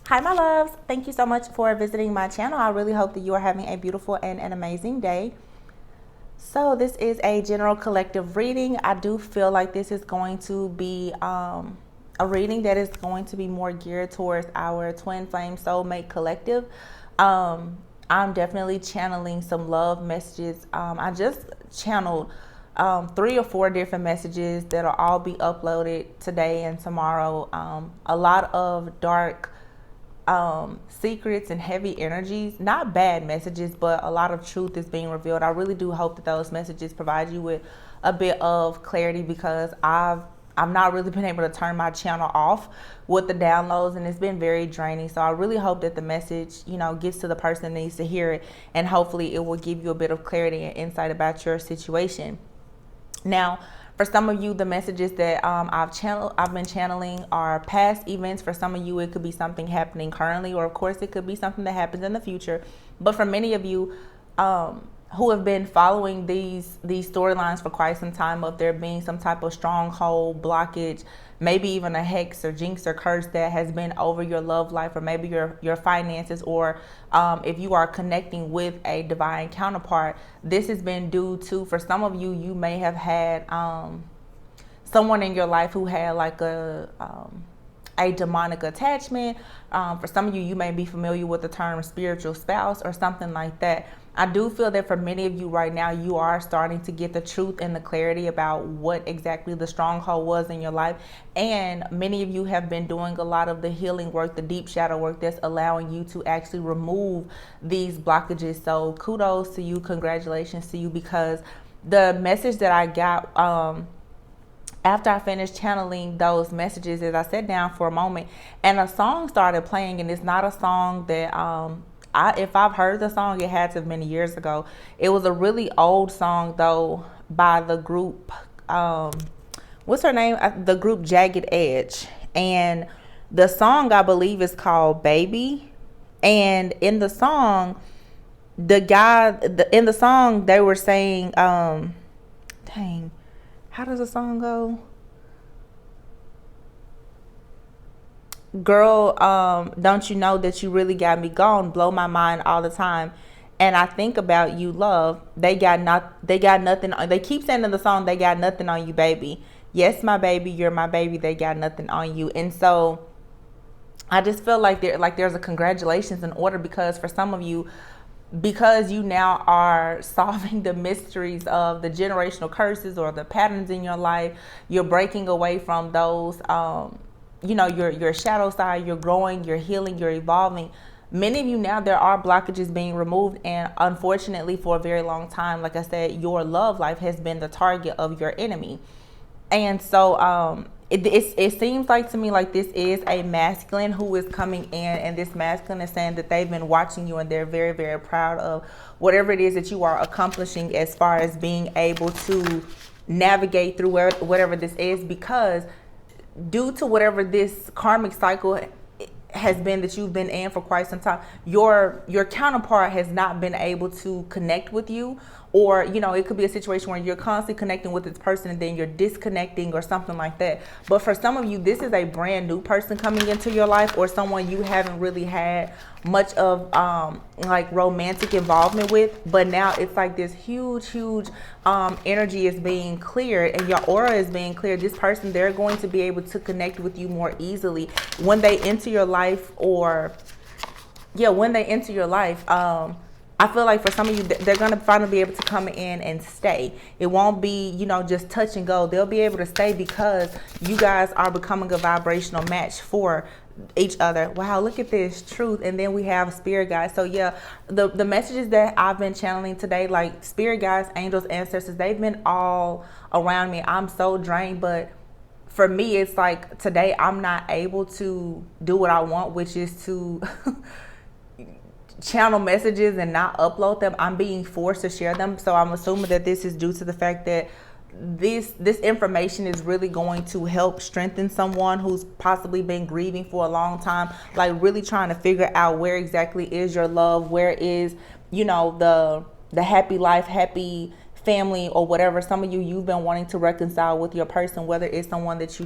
Hi, my loves. Thank you so much for visiting my channel. I really hope that you are having a beautiful and an amazing day. So this is a general collective reading. I do feel like this is going to be a reading that is going to be more geared towards our twin flame soulmate collective. I'm definitely channeling some love messages. I just channeled 3 or 4 different messages that'll all be uploaded today and tomorrow. A lot of dark secrets and heavy energies, not bad messages, but a lot of truth is being revealed. I really do hope that those messages provide you with a bit of clarity, because I'm not really been able to turn my channel off with the downloads, and it's been very draining. So I really hope that the message, gets to the person that needs to hear it, and hopefully it will give you a bit of clarity and insight about your situation. Now, for some of you, the messages that I've been channeling are past events. For some of you, it could be something happening currently, or of course, it could be something that happens in the future. But for many of you who have been following these storylines for quite some time, of there being some type of stronghold, blockage, maybe even a hex or jinx or curse that has been over your love life, or maybe your finances, or if you are connecting with a divine counterpart, this has been due to, for some of you, you may have had someone in your life who had like a demonic attachment. For some of you, you may be familiar with the term spiritual spouse or something like that. I do feel that for many of you right now, you are starting to get the truth and the clarity about what exactly the stronghold was in your life. And many of you have been doing a lot of the healing work, the deep shadow work, that's allowing you to actually remove these blockages. So kudos to you, congratulations to you, because the message that I got after I finished channeling those messages is I sat down for a moment and a song started playing, and it's not a song that if I've heard the song, it had to have been years ago. It was a really old song though, by the group what's her name? The group Jagged Edge. And the song, I believe, is called Baby. And in the song, in the song they were saying dang, how does the song go? Girl, don't you know that you really got me gone, blow my mind all the time, and I think about you, love. They got nothing. They keep saying in the song, they got nothing on you, baby. Yes, my baby, you're my baby. They got nothing on you. And so I just feel like there's a congratulations in order, because for some of you, because you now are solving the mysteries of the generational curses or the patterns in your life, you're breaking away from those your shadow side, you're growing, you're healing, you're evolving. Many of you now, there are blockages being removed, and unfortunately for a very long time, like I said, your love life has been the target of your enemy. And so it seems like to me like this is a masculine who is coming in, and this masculine is saying that they've been watching you and they're very, very proud of whatever it is that you are accomplishing as far as being able to navigate through whatever this is, because due to whatever this karmic cycle has been that you've been in for quite some time, your counterpart has not been able to connect with you. Or it could be a situation where you're constantly connecting with this person and then you're disconnecting or something like that. But for some of you, this is a brand new person coming into your life, or someone you haven't really had much of like romantic involvement with, but now it's like this huge energy is being cleared and your aura is being cleared. This person, they're going to be able to connect with you more easily when they enter your life, I feel like for some of you, they're going to finally be able to come in and stay. It won't be, just touch and go. They'll be able to stay because you guys are becoming a vibrational match for each other. Wow, look at this, truth. And then we have spirit guides. So yeah, the messages that I've been channeling today, like spirit guides, angels, ancestors, they've been all around me. I'm so drained, but for me, it's like today I'm not able to do what I want, which is to channel messages and not upload them. I'm being forced to share them. So I'm assuming that this is due to the fact that this information is really going to help strengthen someone who's possibly been grieving for a long time, like really trying to figure out where exactly is your love, where is the happy life, happy family, or whatever. Some of you've been wanting to reconcile with your person, whether it's someone that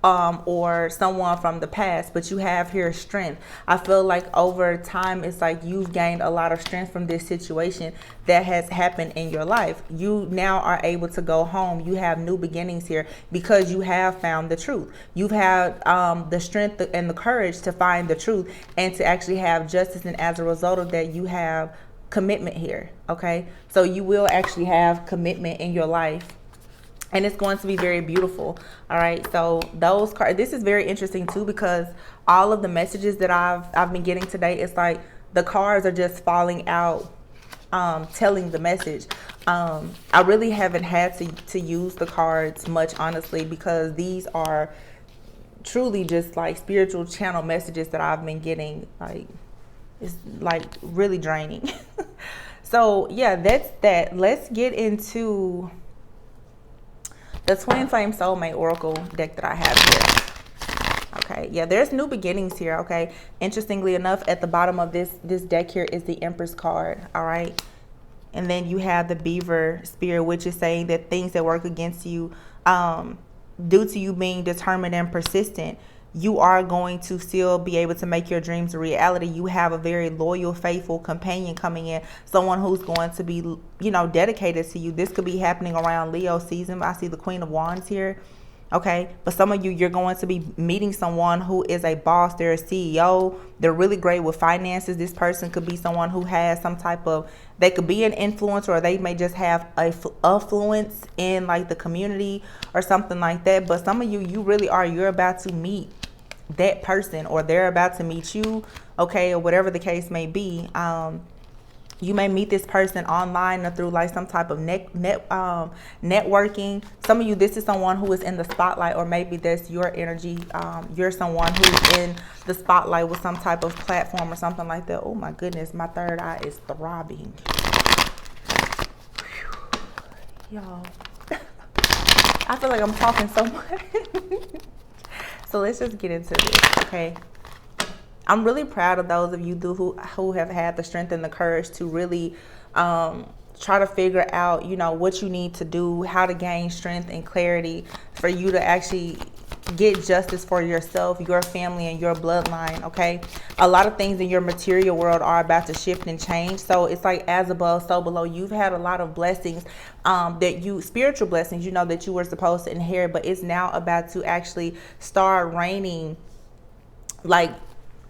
or someone from the past, but you have here strength. I feel like over time, it's like you've gained a lot of strength from this situation that has happened in your life. You now are able to go home. You have new beginnings here because you have found the truth. You've had the strength and the courage to find the truth and to actually have justice. And as a result of that, you have commitment here. Okay, so you will actually have commitment in your life, and it's going to be very beautiful. All right, so those cards, this is very interesting too, because all of the messages that I've been getting today, it's like the cards are just falling out, telling the message. I really haven't had to use the cards much, honestly, because these are truly just like spiritual channel messages that I've been getting. Like, it's like really draining. So yeah, that's that. Let's get into the Twin Flame Soulmate Oracle deck that I have here. Okay, yeah, there's new beginnings here. Okay, interestingly enough, at the bottom of this deck here is the Empress card. All right, and then you have the Beaver Spirit, which is saying that things that work against you, due to you being determined and persistent, you are going to still be able to make your dreams a reality. You have a very loyal, faithful companion coming in, someone who's going to be, you know, dedicated to you. This could be happening around Leo season. I see the Queen of Wands here. Okay, but some of you, you're going to be meeting someone who is a boss. They're a CEO. They're really great with finances. This person could be someone who has some type of, they could be an influencer, or they may just have a affluence in like the community or something like that. But some of you, you really are, you're about to meet that person, or they're about to meet you. Okay, or whatever the case may be. You may meet this person online or through like some type of networking. Some of you, this is someone who is in the spotlight, or maybe that's your energy. You're someone who's in the spotlight with some type of platform or something like that. Oh my goodness, my third eye is throbbing. Y'all, I feel like I'm talking so much. So let's just get into this, okay? I'm really proud of those of you who have had the strength and the courage to really try to figure out, you know, what you need to do, how to gain strength and clarity for you to actually get justice for yourself, your family, and your bloodline, okay? A lot of things in your material world are about to shift and change. So it's like as above, so below. You've had a lot of blessings, spiritual blessings, you know, that you were supposed to inherit, but it's now about to actually start raining like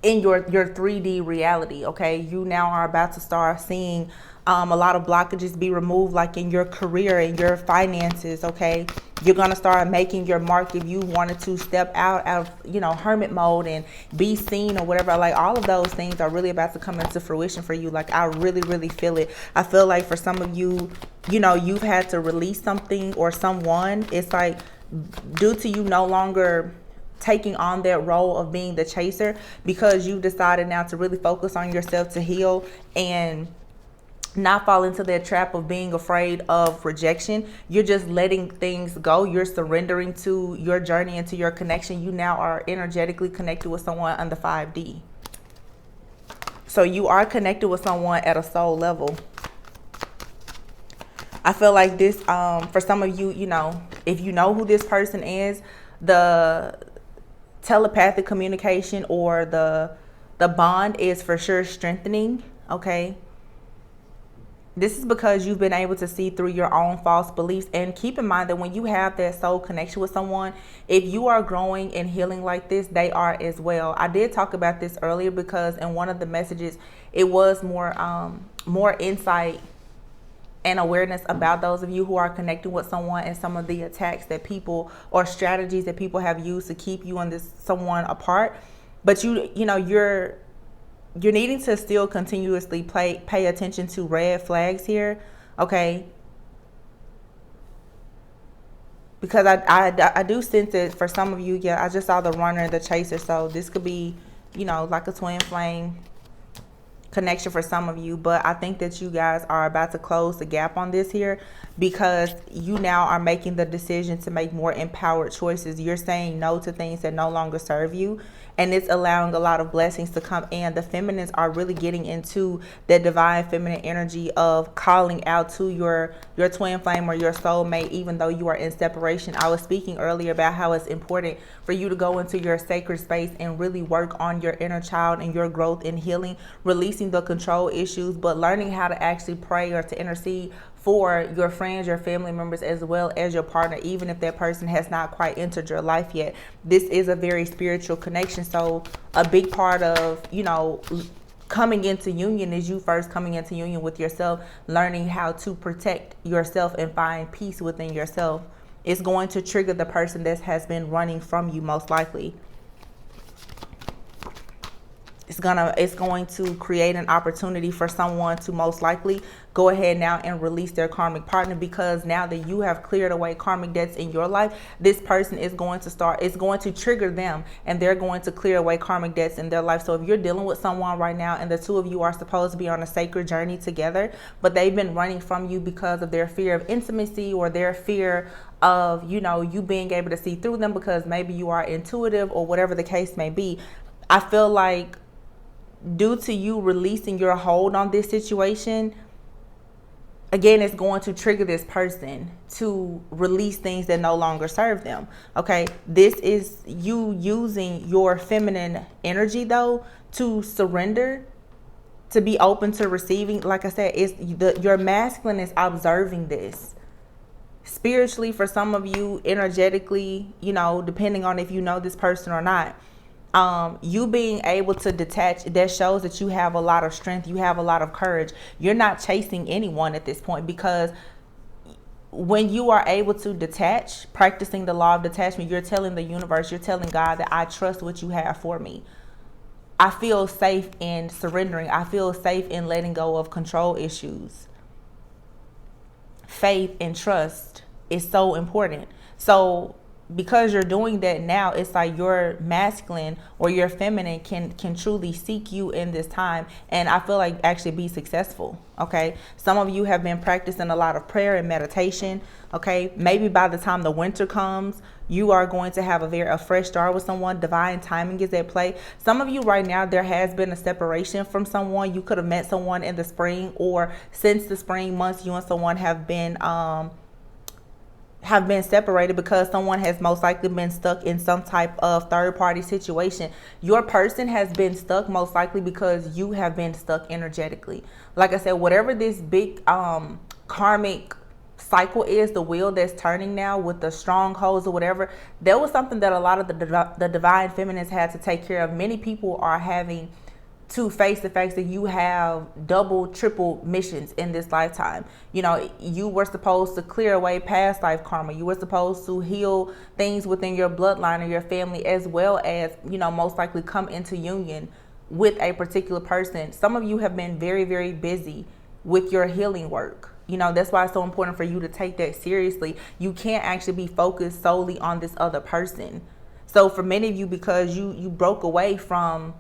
in your 3D reality, okay? You now are about to start seeing a lot of blockages be removed, like in your career and your finances, okay? You're going to start making your mark if you wanted to step out of, you know, hermit mode and be seen or whatever. Like all of those things are really about to come into fruition for you. Like I really, really feel it. I feel like for some of you, you know, you've had to release something or someone. It's like due to you no longer taking on that role of being the chaser, because you decided now to really focus on yourself, to heal and not fall into that trap of being afraid of rejection. You're just letting things go. You're surrendering to your journey and to your connection. You now are energetically connected with someone on the 5D. So you are connected with someone at a soul level. I feel like this, for some of you, you know, if you know who this person is, the telepathic communication or the bond is for sure strengthening, okay? This is because you've been able to see through your own false beliefs. And keep in mind that when you have that soul connection with someone, if you are growing and healing like this, they are as well. I did talk about this earlier because in one of the messages, it was more insight and awareness about those of you who are connecting with someone and some of the attacks that people or strategies that people have used to keep you and this someone apart. But you know, you're needing to still continuously pay attention to red flags here, okay? Because I do sense it for some of you. Yeah, I just saw the runner and the chaser. So this could be, you know, like a twin flame connection for some of you, but I think that you guys are about to close the gap on this here, because you now are making the decision to make more empowered choices. You're saying no to things that no longer serve you, and it's allowing a lot of blessings to come in. The feminines are really getting into the divine feminine energy of calling out to your twin flame or your soulmate, even though you are in separation. I was speaking earlier about how it's important for you to go into your sacred space and really work on your inner child and your growth and healing, releasing the control issues, but learning how to actually pray or to intercede for your friends, your family members, as well as your partner, even if that person has not quite entered your life yet. This is a very spiritual connection. So a big part of, coming into union is you first coming into union with yourself, learning how to protect yourself and find peace within yourself. It's going to trigger the person that has been running from you, most likely. It's going to create an opportunity for someone to most likely go ahead now and release their karmic partner, because now that you have cleared away karmic debts in your life, this person is going to trigger them, and they're going to clear away karmic debts in their life. So if you're dealing with someone right now and the two of you are supposed to be on a sacred journey together, but they've been running from you because of their fear of intimacy or their fear of, you being able to see through them because maybe you are intuitive or whatever the case may be, I feel like due to you releasing your hold on this situation, again, it's going to trigger this person to release things that no longer serve them. Okay, this is you using your feminine energy though to surrender, to be open to receiving. Like I said, your masculine is observing this. Spiritually, for some of you, energetically, depending on if you know this person or not, you being able to detach, that shows that you have a lot of strength, you have a lot of courage. You're not chasing anyone at this point, because when you are able to detach, practicing the law of detachment, you're telling the universe, you're telling God that I trust what you have for me. I feel safe in surrendering. I feel safe in letting go of control issues. Faith and trust is so important. So because you're doing that now, it's like your masculine or your feminine can truly seek you in this time, and I feel like actually be successful. Okay, some of you have been practicing a lot of prayer and meditation. Okay, maybe by the time the winter comes, you are going to have a fresh start with someone. Divine timing is at play. Some of you right now, there has been a separation from someone. You could have met someone in the spring, or since the spring months, you and someone have been separated because someone has most likely been stuck in some type of third-party situation. Your person has been stuck most likely because you have been stuck energetically. Like I said, whatever this big karmic cycle is, the wheel that's turning now with the strongholds or whatever, that was something that a lot of the divine feminines had to take care of. Many people are having to face the fact that you have double, triple missions in this lifetime. You were supposed to clear away past life karma. You were supposed to heal things within your bloodline or your family, as well as, most likely come into union with a particular person. Some of you have been very, very busy with your healing work. That's why it's so important for you to take that seriously. You can't actually be focused solely on this other person. So for many of you, because you broke away from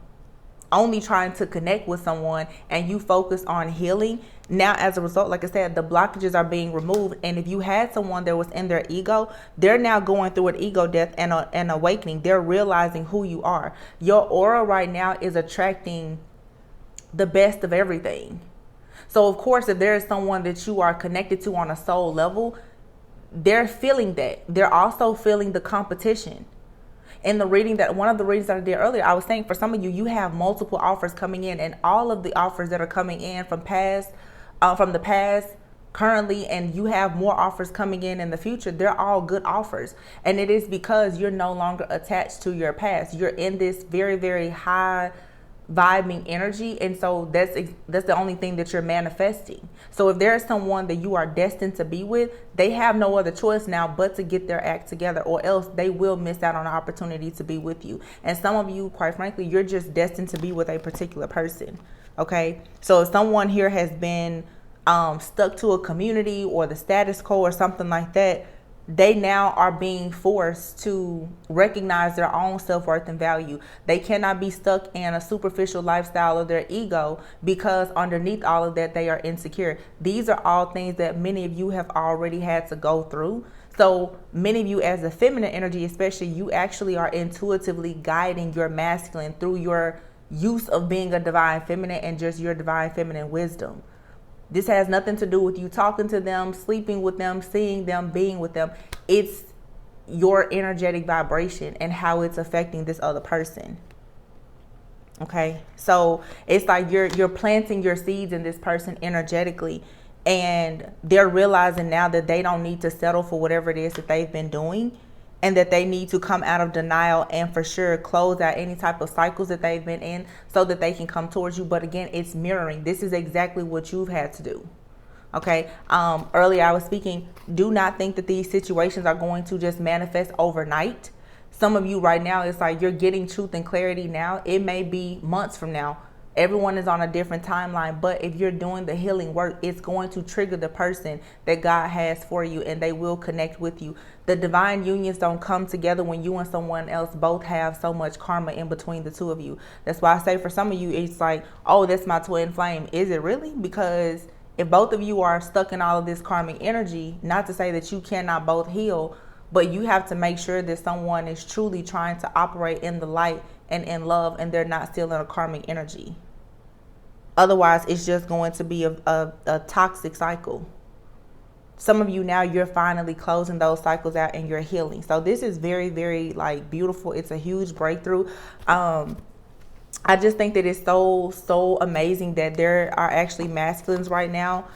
only trying to connect with someone and you focus on healing, now as a result, like I said, the blockages are being removed. And if you had someone that was in their ego, they're now going through an ego death and an awakening. They're realizing who you are. Your aura right now is attracting the best of everything. So of course, if there is someone that you are connected to on a soul level, they're feeling that. They're also feeling the competition. In the reading, that one of the readings that I did earlier, I was saying for some of you, you have multiple offers coming in, and all of the offers that are coming in from the past, currently, and you have more offers coming in the future, they're all good offers. And it is because you're no longer attached to your past. You're in this very, very high vibing energy, and so that's the only thing that you're manifesting. So if there's someone that you are destined to be with, they have no other choice now but to get their act together, or else they will miss out on the opportunity to be with you. And some of you, quite frankly, you're just destined to be with a particular person. Okay, so if someone here has been stuck to a community or the status quo or something like that, they now are being forced to recognize their own self-worth and value. They cannot be stuck in a superficial lifestyle of their ego, because underneath all of that, they are insecure. These are all things that many of you have already had to go through. So many of you, as a feminine energy especially, you actually are intuitively guiding your masculine through your use of being a divine feminine and just your divine feminine wisdom. This has nothing to do with you talking to them, sleeping with them, seeing them, being with them. It's your energetic vibration and how it's affecting this other person. Okay, so it's like you're planting your seeds in this person energetically, and they're realizing now that they don't need to settle for whatever it is that they've been doing, and that they need to come out of denial and for sure close out any type of cycles that they've been in so that they can come towards you. But again, it's mirroring. This is exactly what you've had to do. Okay. Earlier I was speaking, do not think that these situations are going to just manifest overnight. Some of you right now, it's like you're getting truth and clarity now. It may be months from now. Everyone is on a different timeline, but if you're doing the healing work, it's going to trigger the person that God has for you, and they will connect with you. The divine unions don't come together when you and someone else both have so much karma in between the two of you. That's why I say for some of you, it's like, oh, that's my twin flame. Is it really? Because if both of you are stuck in all of this karmic energy, not to say that you cannot both heal, but you have to make sure that someone is truly trying to operate in the light and in love, and they're not still in a karmic energy. Otherwise, it's just going to be a toxic cycle. Some of you now, you're finally closing those cycles out and you're healing. So this is very, very like beautiful. It's a huge breakthrough. I just think that it's so amazing that there are actually masculines right now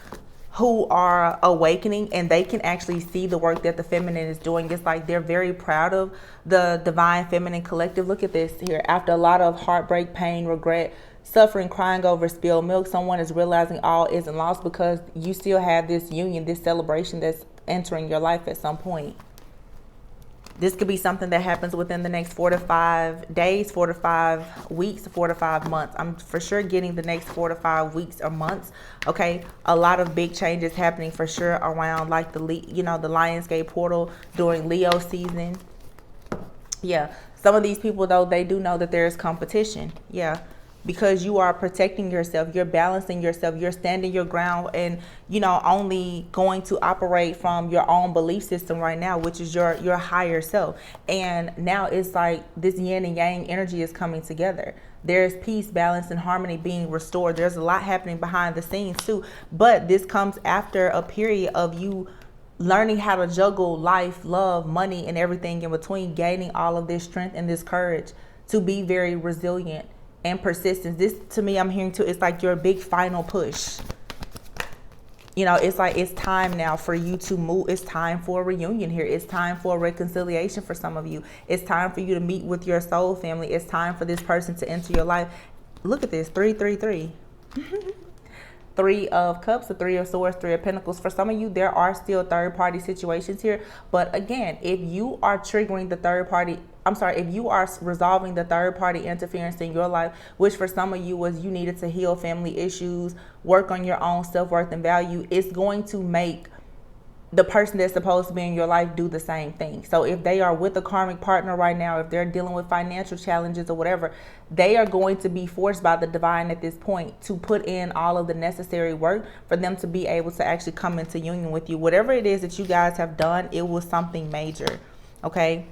who are awakening, and they can actually see the work that the feminine is doing. It's like they're very proud of the divine feminine collective. Look at this here. After a lot of heartbreak, pain, regret, suffering, crying over spilled milk, someone is realizing all isn't lost, because you still have this union, this celebration that's entering your life at some point. This could be something that happens within the next 4 to 5 days, 4 to 5 weeks, 4 to 5 months. I'm for sure getting the next 4 to 5 weeks or months. Okay, a lot of big changes happening for sure around like the Lionsgate portal during Leo season. Yeah, some of these people though, they do know that there's competition. Yeah. Because you are protecting yourself, you're balancing yourself, you're standing your ground, and only going to operate from your own belief system right now, which is your higher self. And now it's like this yin and yang energy is coming together. There's peace, balance, and harmony being restored. There's a lot happening behind the scenes too, but this comes after a period of you learning how to juggle life, love, money, and everything in between, gaining all of this strength and this courage to be very resilient and persistence. This to me, I'm hearing too, it's like your big final push. It's like it's time now for you to move. It's time for a reunion here. It's time for a reconciliation for some of you. It's time for you to meet with your soul family. It's time for this person to enter your life. Look at this, 333. 3 of Cups, the 3 of Swords, 3 of Pentacles. For some of you, there are still third-party situations here. But again, if you are triggering the if you are resolving the third-party interference in your life, which for some of you was you needed to heal family issues, work on your own self-worth and value, it's going to make the person that's supposed to be in your life do the same thing. So if they are with a karmic partner right now, if they're dealing with financial challenges or whatever, they are going to be forced by the divine at this point to put in all of the necessary work for them to be able to actually come into union with you. Whatever it is that you guys have done, it was something major. Okay.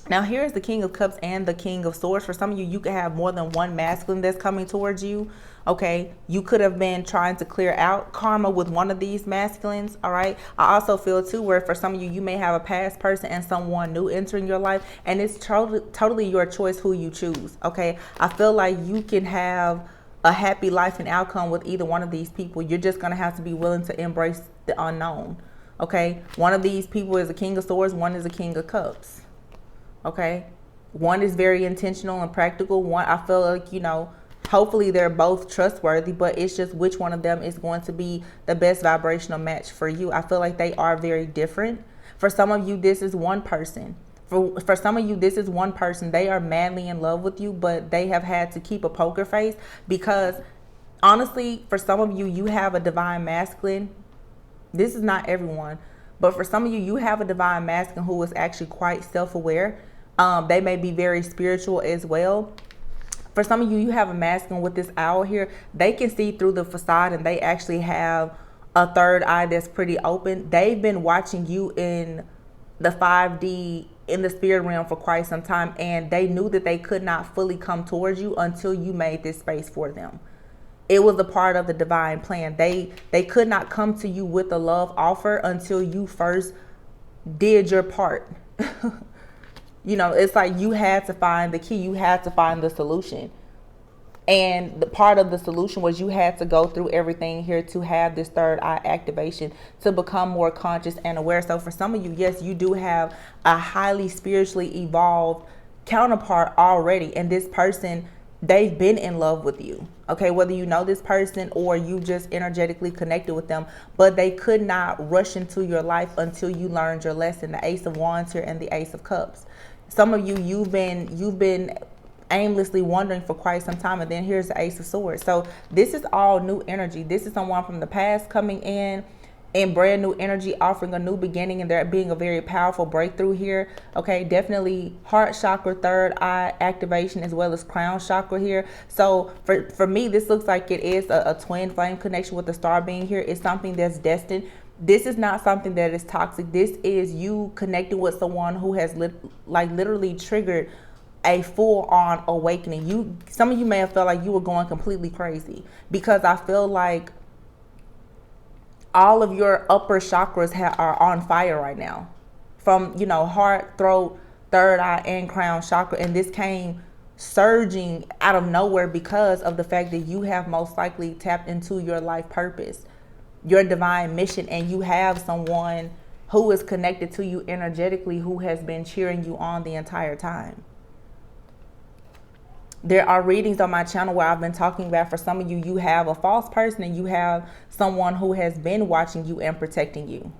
Now here's the King of Cups and the King of Swords. For some of you, you could have more than one masculine that's coming towards you. Okay, you could have been trying to clear out karma with one of these masculines. All right, I also feel too where for some of you, you may have a past person and someone new entering your life, and it's totally your choice who you choose. Okay, I feel like you can have a happy life and outcome with either one of these people. You're just gonna have to be willing to embrace the unknown. Okay, one of these people is a King of Swords, one is a King of Cups. Okay, one is very intentional and practical. One, I feel like, hopefully they're both trustworthy, but it's just which one of them is going to be the best vibrational match for you. I feel like they are very different. For some of you, this is one person. For some of you, this is one person. They are madly in love with you, but they have had to keep a poker face because honestly, for some of you, you have a divine masculine. This is not everyone. But for some of you, you have a divine masculine who is actually quite self-aware. They may be very spiritual as well. For some of you, you have a masculine with this owl here. They can see through the facade, and they actually have a third eye that's pretty open. They've been watching you in the 5D, in the spirit realm, for quite some time, and they knew that they could not fully come towards you until you made this space for them. It was a part of the divine plan. They could not come to you with a love offer until you first did your part. You know, it's like you had to find the key. You had to find the solution. And the part of the solution was you had to go through everything here to have this third eye activation, to become more conscious and aware. So for some of you, yes, you do have a highly spiritually evolved counterpart already. And this person, they've been in love with you. Okay, whether you know this person or you just energetically connected with them, but they could not rush into your life until you learned your lesson. The Ace of Wands here and the Ace of Cups. Some of you, you've been aimlessly wandering for quite some time, and then here's the Ace of Swords. So this is all new energy. This is someone from the past coming in brand new energy, offering a new beginning, and there being a very powerful breakthrough here. Okay, definitely heart chakra, third eye activation, as well as crown chakra here. So for me, this looks like it is a twin flame connection with the star being here. It's something that's destined. This is not something that is toxic. This is you connecting with someone who has literally triggered a full-on awakening. Some of you may have felt like you were going completely crazy, because I feel like all of your upper chakras are on fire right now, from, you know, heart, throat, third eye, and crown chakra. And this came surging out of nowhere because of the fact that you have most likely tapped into your life purpose, your divine mission, and you have someone who is connected to you energetically who has been cheering you on the entire time. There are readings on my channel where I've been talking about, for some of you, you have a false person and you have someone who has been watching you and protecting you.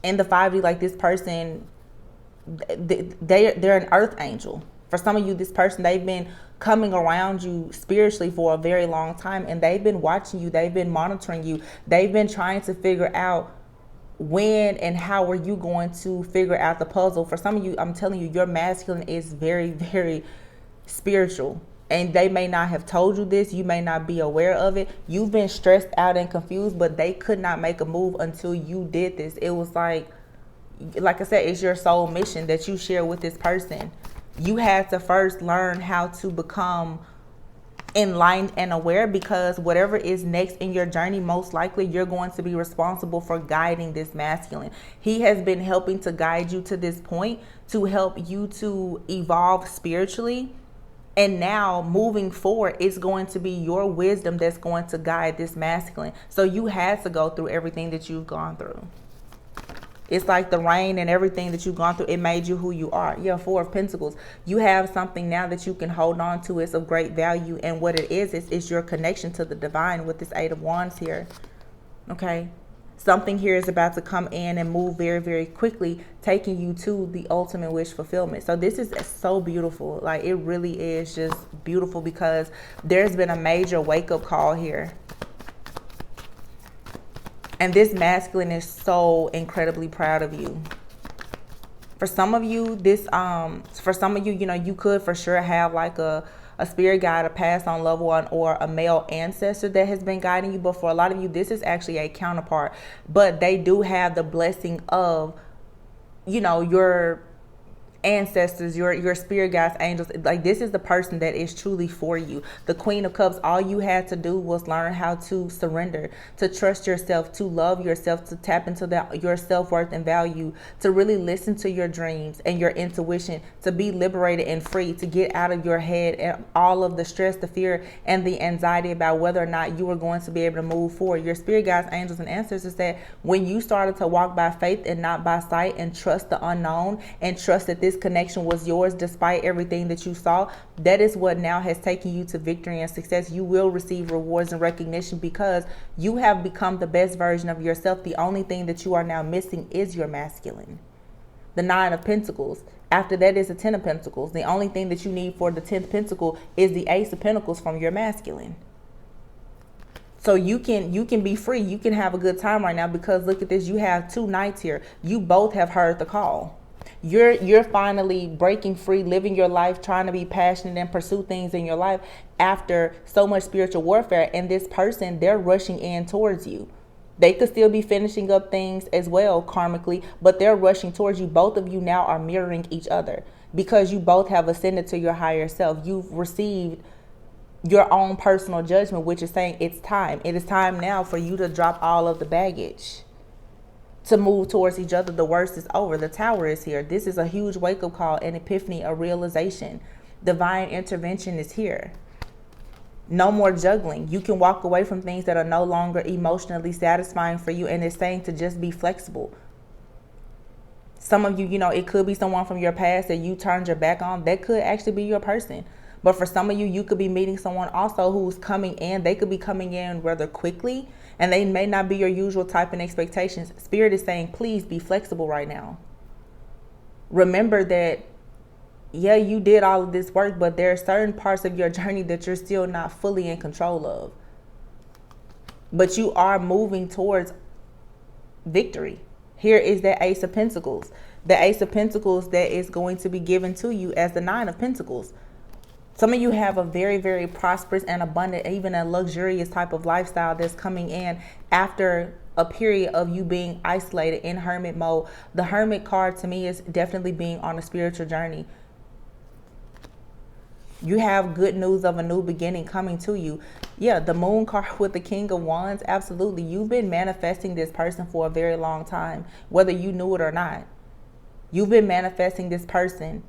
In the 5D, like, this person, they're an earth angel. For some of you, this person, they've been coming around you spiritually for a very long time, and they've been watching you. They've been monitoring you. They've been trying to figure out when and how are you going to figure out the puzzle. For some of you, I'm telling you, your masculine is very, very spiritual, and they may not have told you this. You may not be aware of it. You've been stressed out and confused, but they could not make a move until you did this. It was like I said, it's your soul mission that you share with this person. You had to first learn how to become enlightened and aware, because whatever is next in your journey, most likely you're going to be responsible for guiding this masculine. He has been helping to guide you to this point, to help you to evolve spiritually. And now moving forward, it's going to be your wisdom that's going to guide this masculine. So you had to go through everything that you've gone through. It's like the rain and everything that you've gone through, it made you who you are. Yeah, Four of Pentacles. You have something now that you can hold on to. It's of great value. And what it is your connection to the divine with this Eight of Wands here. Okay. Something here is about to come in and move very, very quickly, taking you to the ultimate wish fulfillment. So this is so beautiful. Like, it really is just beautiful, because there's been a major wake-up call here. And this masculine is so incredibly proud of you. For some of you, you know, you could for sure have like a spirit guide, a past on loved one, or a male ancestor that has been guiding you. But for a lot of you, this is actually a counterpart. But they do have the blessing of, you know, your ancestors, your spirit guides, angels. Like, this is the person that is truly for you. The Queen of Cups, all you had to do was learn how to surrender, to trust yourself, to love yourself, to tap into your self-worth and value, to really listen to your dreams and your intuition, to be liberated and free, to get out of your head and all of the stress, the fear, and the anxiety about whether or not you are going to be able to move forward. Your spirit guides, angels, and ancestors said, when you started to walk by faith and not by sight, and trust the unknown, and trust that this connection was yours despite everything that you saw, that is what now has taken you to victory and success. You will receive rewards and recognition because you have become the best version of yourself. The only thing that you are now missing is your masculine. The Nine of Pentacles. After that is the Ten of Pentacles. The only thing that you need for the 10th pentacle is the Ace of Pentacles from your masculine. So you can be free. You can have a good time right now, because look at this. You have 2 knights here. You both have heard the call. You're finally breaking free, living your life, trying to be passionate and pursue things in your life after so much spiritual warfare. And this person, they're rushing in towards you. They could still be finishing up things as well karmically, but they're rushing towards you. Both of you now are mirroring each other, because you both have ascended to your higher self. You've received your own personal judgment, which is saying it's time. It is time now for you to drop all of the baggage, to move towards each other. The worst is over. The Tower is here. This is a huge wake-up call, an epiphany, a realization. Divine intervention is here. No more juggling. You can walk away from things that are no longer emotionally satisfying for you, and it's saying to just be flexible. Some of you, it could be someone from your past that you turned your back on. That could actually be your person. But for some of you, you could be meeting someone also who's coming in. They could be coming in rather quickly, and they may not be your usual type and expectations. Spirit is saying, please be flexible right now. Remember that, yeah, you did all of this work, but there are certain parts of your journey that you're still not fully in control of. But you are moving towards victory. Here is the Ace of Pentacles. The Ace of Pentacles that is going to be given to you as the Nine of Pentacles. Some of you have a very, very prosperous and abundant, even a luxurious type of lifestyle that's coming in after a period of you being isolated in hermit mode. The Hermit card to me is definitely being on a spiritual journey. You have good news of a new beginning coming to you. Yeah, the Moon card with the King of Wands, absolutely. You've been manifesting this person for a very long time, whether you knew it or not. You've been manifesting this person.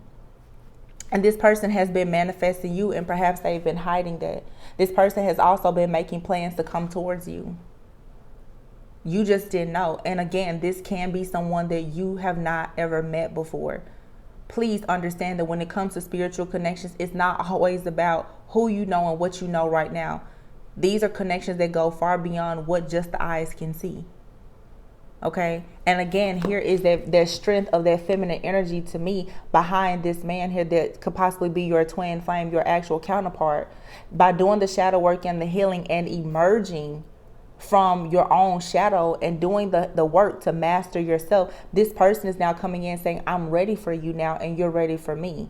And this person has been manifesting you, and perhaps they've been hiding that. This person has also been making plans to come towards you. You just didn't know. And again, this can be someone that you have not ever met before. Please understand that when it comes to spiritual connections, it's not always about who you know and what you know right now. These are connections that go far beyond what just the eyes can see. Okay. And again, here is that strength of that feminine energy to me behind this man here that could possibly be your twin flame, your actual counterpart. By doing the shadow work and the healing and emerging from your own shadow and doing the work to master yourself, this person is now coming in saying, I'm ready for you now and you're ready for me.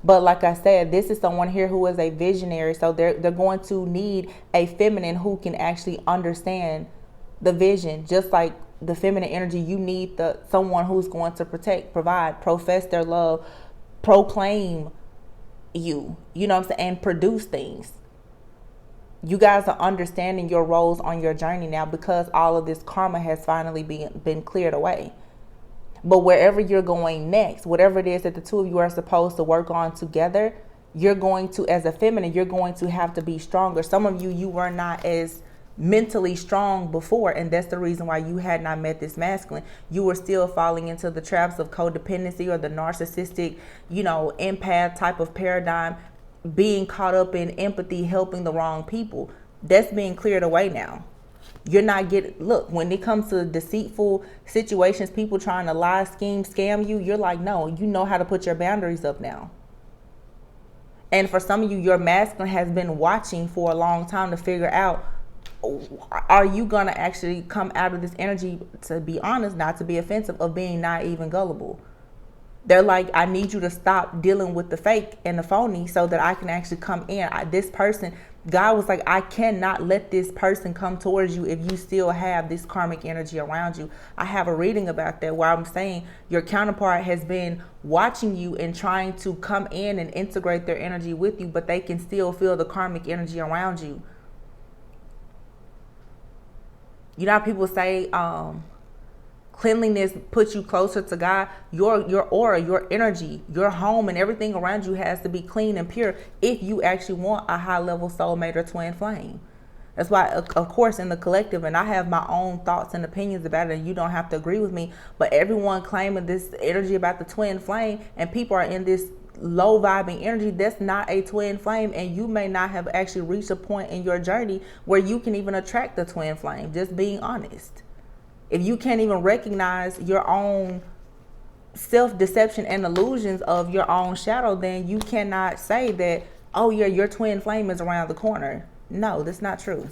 But like I said, this is someone here who is a visionary. So they're going to need a feminine who can actually understand the vision. Just like the feminine energy, you need someone who's going to protect, provide, profess their love, proclaim you, you know what I'm saying, and produce things. You guys are understanding your roles on your journey now, because all of this karma has finally been cleared away. But wherever you're going next, whatever it is that the two of you are supposed to work on together, you're going to, as a feminine, you're going to have to be stronger. Some of you were not as mentally strong before, and that's the reason why you had not met this masculine. You were still falling into the traps of codependency or the narcissistic, empath type of paradigm, being caught up in empathy, helping the wrong people. That's being cleared away now. You're not look, when it comes to deceitful situations, people trying to lie, scheme, scam you, you're like, no, you know how to put your boundaries up now. And for some of you, your masculine has been watching for a long time to figure out, are you going to actually come out of this energy, to be honest, not to be offensive, of being naive and gullible. They're like, I need you to stop dealing with the fake and the phony so that I can actually come in. This person, God was like, I cannot let this person come towards you if you still have this karmic energy around you. I have a reading about that where I'm saying your counterpart has been watching you and trying to come in and integrate their energy with you, but they can still feel the karmic energy around you. You know how people say cleanliness puts you closer to God? Your aura, your energy, your home, and everything around you has to be clean and pure if you actually want a high-level soulmate or twin flame. That's why, of course, in the collective, and I have my own thoughts and opinions about it, and you don't have to agree with me, but everyone claiming this energy about the twin flame, and people are in this low vibing energy, that's not a twin flame, and you may not have actually reached a point in your journey where you can even attract the twin flame. Just being honest. If you can't even recognize your own self-deception and illusions of your own shadow, then you cannot say that, oh yeah, your twin flame is around the corner. No, that's not true.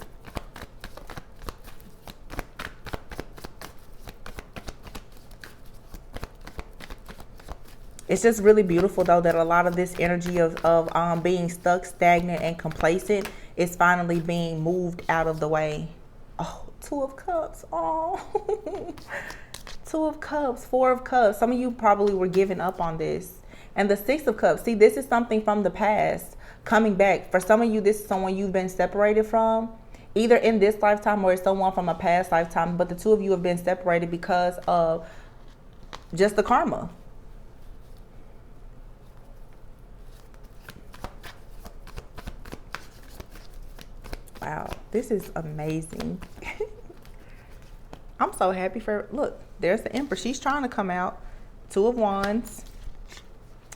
It's just really beautiful, though, that a lot of this energy of being stuck, stagnant, and complacent is finally being moved out of the way. Oh, Two of Cups. Oh, Two of Cups, Four of Cups. Some of you probably were giving up on this. And the Six of Cups. See, this is something from the past coming back. For some of you, this is someone you've been separated from, either in this lifetime or it's someone from a past lifetime. But the two of you have been separated because of just the karma. Wow, this is amazing. I'm so happy for, look, there's the Empress. She's trying to come out. Two of Wands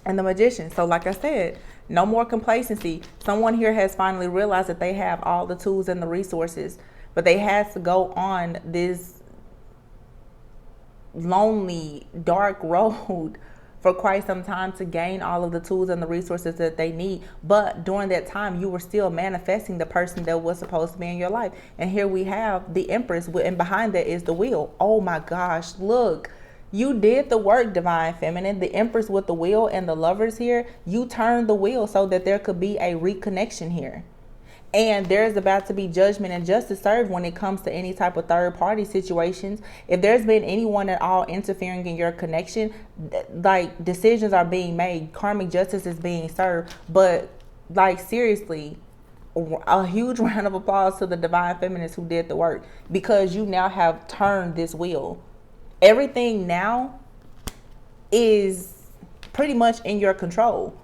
and the Magician. So like I said, no more complacency. Someone here has finally realized that they have all the tools and the resources, but they had to go on this lonely, dark road for quite some time to gain all of the tools and the resources that they need. But during that time, you were still manifesting the person that was supposed to be in your life. And here we have the Empress, and behind that is the Wheel. Oh my gosh, look. You did the work, Divine Feminine. The Empress with the Wheel and the Lovers here, you turned the wheel so that there could be a reconnection here. And there's about to be judgment and justice served when it comes to any type of third party situations. If there's been anyone at all interfering in your connection, like decisions are being made, karmic justice is being served. But like seriously, a huge round of applause to the Divine Feminines who did the work, because you now have turned this wheel. Everything now is pretty much in your control.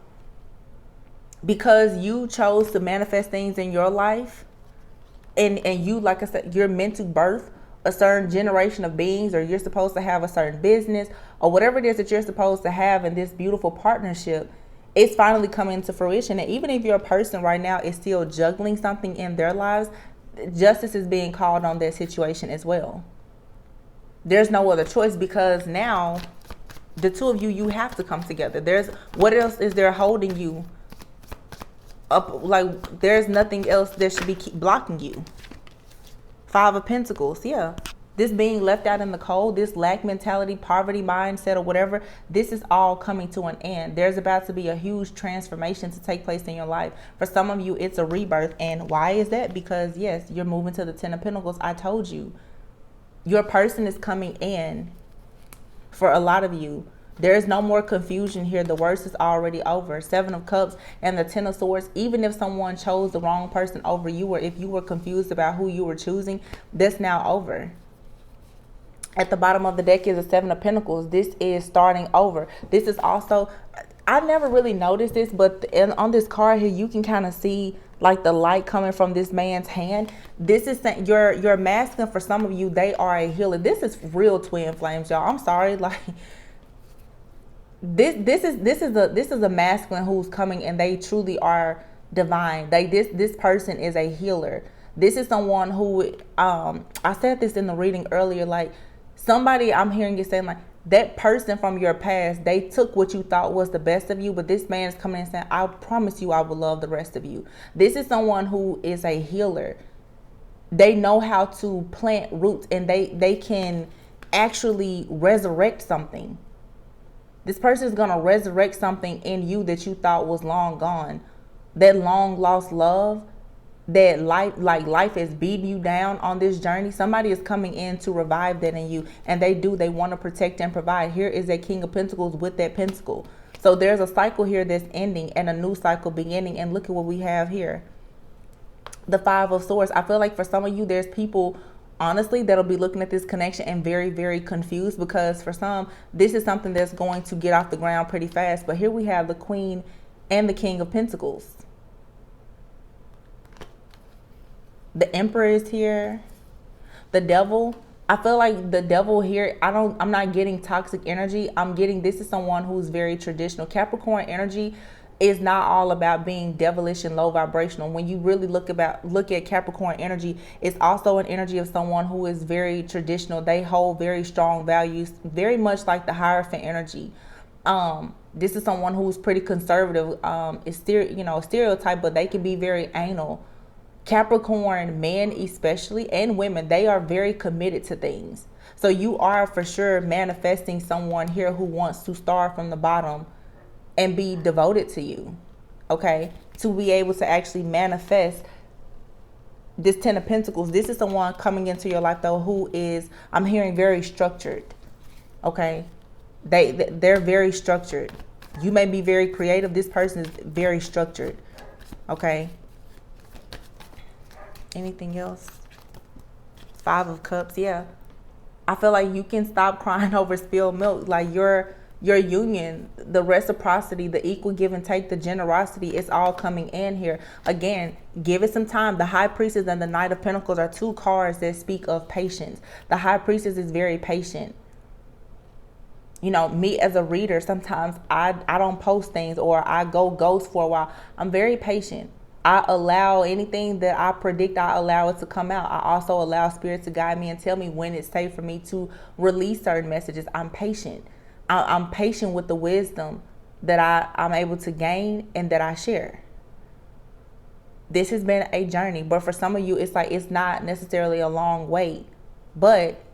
Because you chose to manifest things in your life, and you, like I said, you're meant to birth a certain generation of beings, or you're supposed to have a certain business, or whatever it is that you're supposed to have in this beautiful partnership, it's finally coming to fruition. And even if your person right now is still juggling something in their lives, justice is being called on that situation as well. There's no other choice, because now the two of you have to come together. What else is there holding you up? Like, there's nothing else that should be blocking you. Five of Pentacles. Yeah, this being left out in the cold, this lack mentality, poverty mindset, or whatever, this is all coming to an end. There's about to be a huge transformation to take place in your life. For some of you, it's a rebirth. And why is that? Because yes, you're moving to the Ten of Pentacles. I told you, your person is coming in. For a lot of you, there's no more confusion here. The worst is already over. Seven of Cups and the Ten of Swords. Even if someone chose the wrong person over you, or if you were confused about who you were choosing, that's now over. At the bottom of the deck is the Seven of Pentacles. This is starting over. This is also, I never really noticed this, but on this card here, you can kind of see like the light coming from this man's hand. This is saying your masculine, for some of you, they are a healer. This is real twin flames, y'all. I'm sorry, like this is a masculine who's coming, and they truly are divine. This person is a healer. This is someone who I said this in the reading earlier, like somebody I'm hearing you saying, like, that person from your past, they took what you thought was the best of you, but this man is coming and saying, I promise you I will love the rest of you. This is someone who is a healer. They know how to plant roots, and they can actually resurrect something. This person is going to resurrect something in you that you thought was long gone. That long lost love, that life is beating you down on this journey. Somebody is coming in to revive that in you, and they want to protect and provide. Here is a King of Pentacles with that pentacle. So there's a cycle here that's ending and a new cycle beginning. And look at what we have here. The Five of Swords. I feel like for some of you, there's people, honestly, that'll be looking at this connection and very, very confused, because for some, this is something that's going to get off the ground pretty fast. But here we have the Queen and the King of Pentacles. The Emperor is here. The Devil. I feel like the Devil here, I'm not getting toxic energy. I'm getting, this is someone who's very traditional. Capricorn energy is not all about being devilish and low vibrational. When you really look at Capricorn energy, it's also an energy of someone who is very traditional. They hold very strong values, very much like the Hierophant energy. This is someone who's pretty conservative. It's stereotype, but they can be very anal. Capricorn men especially, and women, they are very committed to things. So you are for sure manifesting someone here who wants to start from the bottom and be devoted to you, okay? To be able to actually manifest this 10 of Pentacles. This is someone coming into your life, though, who is, I'm hearing, very structured, okay? They're very structured. You may be very creative. This person is very structured, okay? Anything else? 5 of Cups, yeah. I feel like you can stop crying over spilled milk. Like your union, the reciprocity, the equal give and take, the generosity, it's all coming in here. Again, give it some time. The High Priestess and the Knight of Pentacles are 2 cards that speak of patience. The High Priestess is very patient. You know, me as a reader, sometimes I don't post things, or I go ghost for a while. I'm very patient. I allow anything that I predict, I allow it to come out. I also allow Spirit to guide me and tell me when it's safe for me to release certain messages. I'm patient. I'm patient with the wisdom that I'm able to gain and that I share. This has been a journey, but for some of you, it's like, it's not necessarily a long wait, but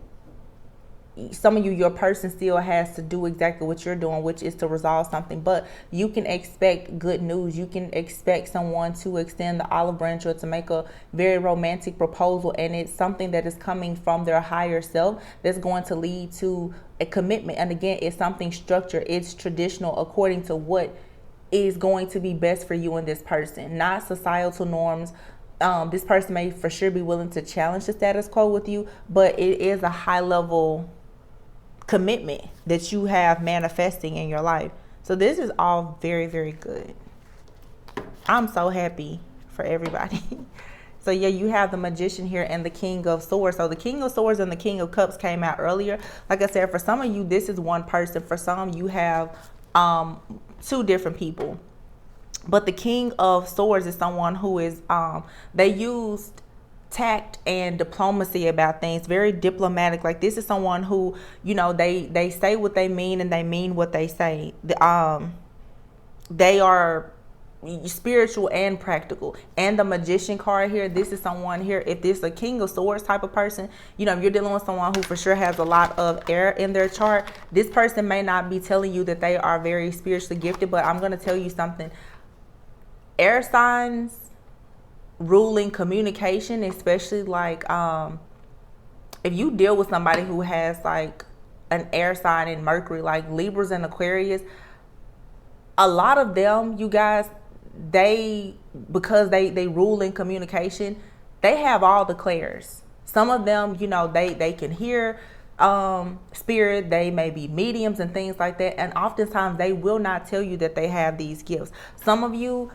some of you, your person still has to do exactly what you're doing, which is to resolve something. But you can expect good news. You can expect someone to extend the olive branch or to make a very romantic proposal. And it's something that is coming from their higher self that's going to lead to a commitment. And again, it's something structured. It's traditional according to what is going to be best for you and this person, not societal norms. This person may for sure be willing to challenge the status quo with you, but it is a high level commitment that you have manifesting in your life. So this is all very, very good. I'm so happy for everybody. So yeah, you have the Magician here and the King of Swords. So the King of Swords and the King of Cups came out earlier. Like I said, for some of you, this is one person. For some, you have 2 different people. But the King of Swords is someone who is, they used tact and diplomacy about things, very diplomatic. Like this is someone who, you know, they say what they mean and they mean what they say. They are spiritual and practical. And the Magician card here, this is someone here, if this is a King of Swords type of person, you know, if you're dealing with someone who for sure has a lot of air in their chart, this person may not be telling you that they are very spiritually gifted, but I'm going to tell you something. Air signs ruling communication, especially like if you deal with somebody who has like an air sign in Mercury, like Libras and Aquarius, a lot of them, you guys, because they rule in communication, they have all the clairs. Some of them, you know, they can hear spirit, they may be mediums and things like that, and oftentimes they will not tell you that they have these gifts. Some of you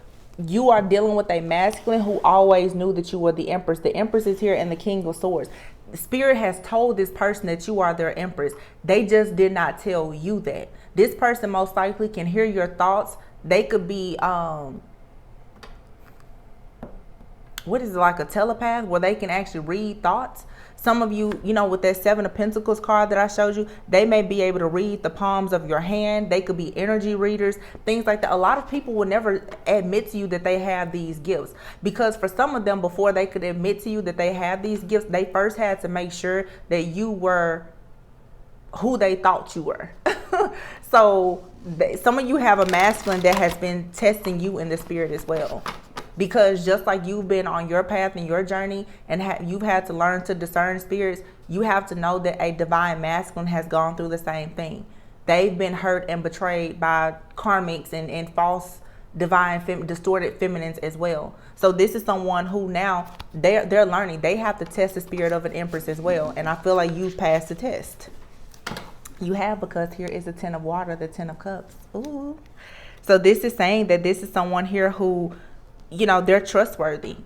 are dealing with a masculine who always knew that you were the Empress. The Empress is here and the King of Swords. The Spirit has told this person that you are their Empress. They just did not tell you that. This person most likely can hear your thoughts. They could be, what is it, like a telepath, where they can actually read thoughts. Some of you, you know, with that 7 of Pentacles card that I showed you, they may be able to read the palms of your hand. They could be energy readers, things like that. A lot of people will never admit to you that they have these gifts, because for some of them, before they could admit to you that they have these gifts, they first had to make sure that you were who they thought you were. So some of you have a masculine that has been testing you in the spirit as well. Because just like you've been on your path and your journey and you've had to learn to discern spirits, you have to know that a divine masculine has gone through the same thing. They've been hurt and betrayed by karmics and false divine distorted feminines as well. So this is someone who now they're learning. They have to test the spirit of an Empress as well. And I feel like you've passed the test. You have, because here is the 10 of Water, the 10 of Cups. Ooh. So this is saying that this is someone here who, you know, they're trustworthy.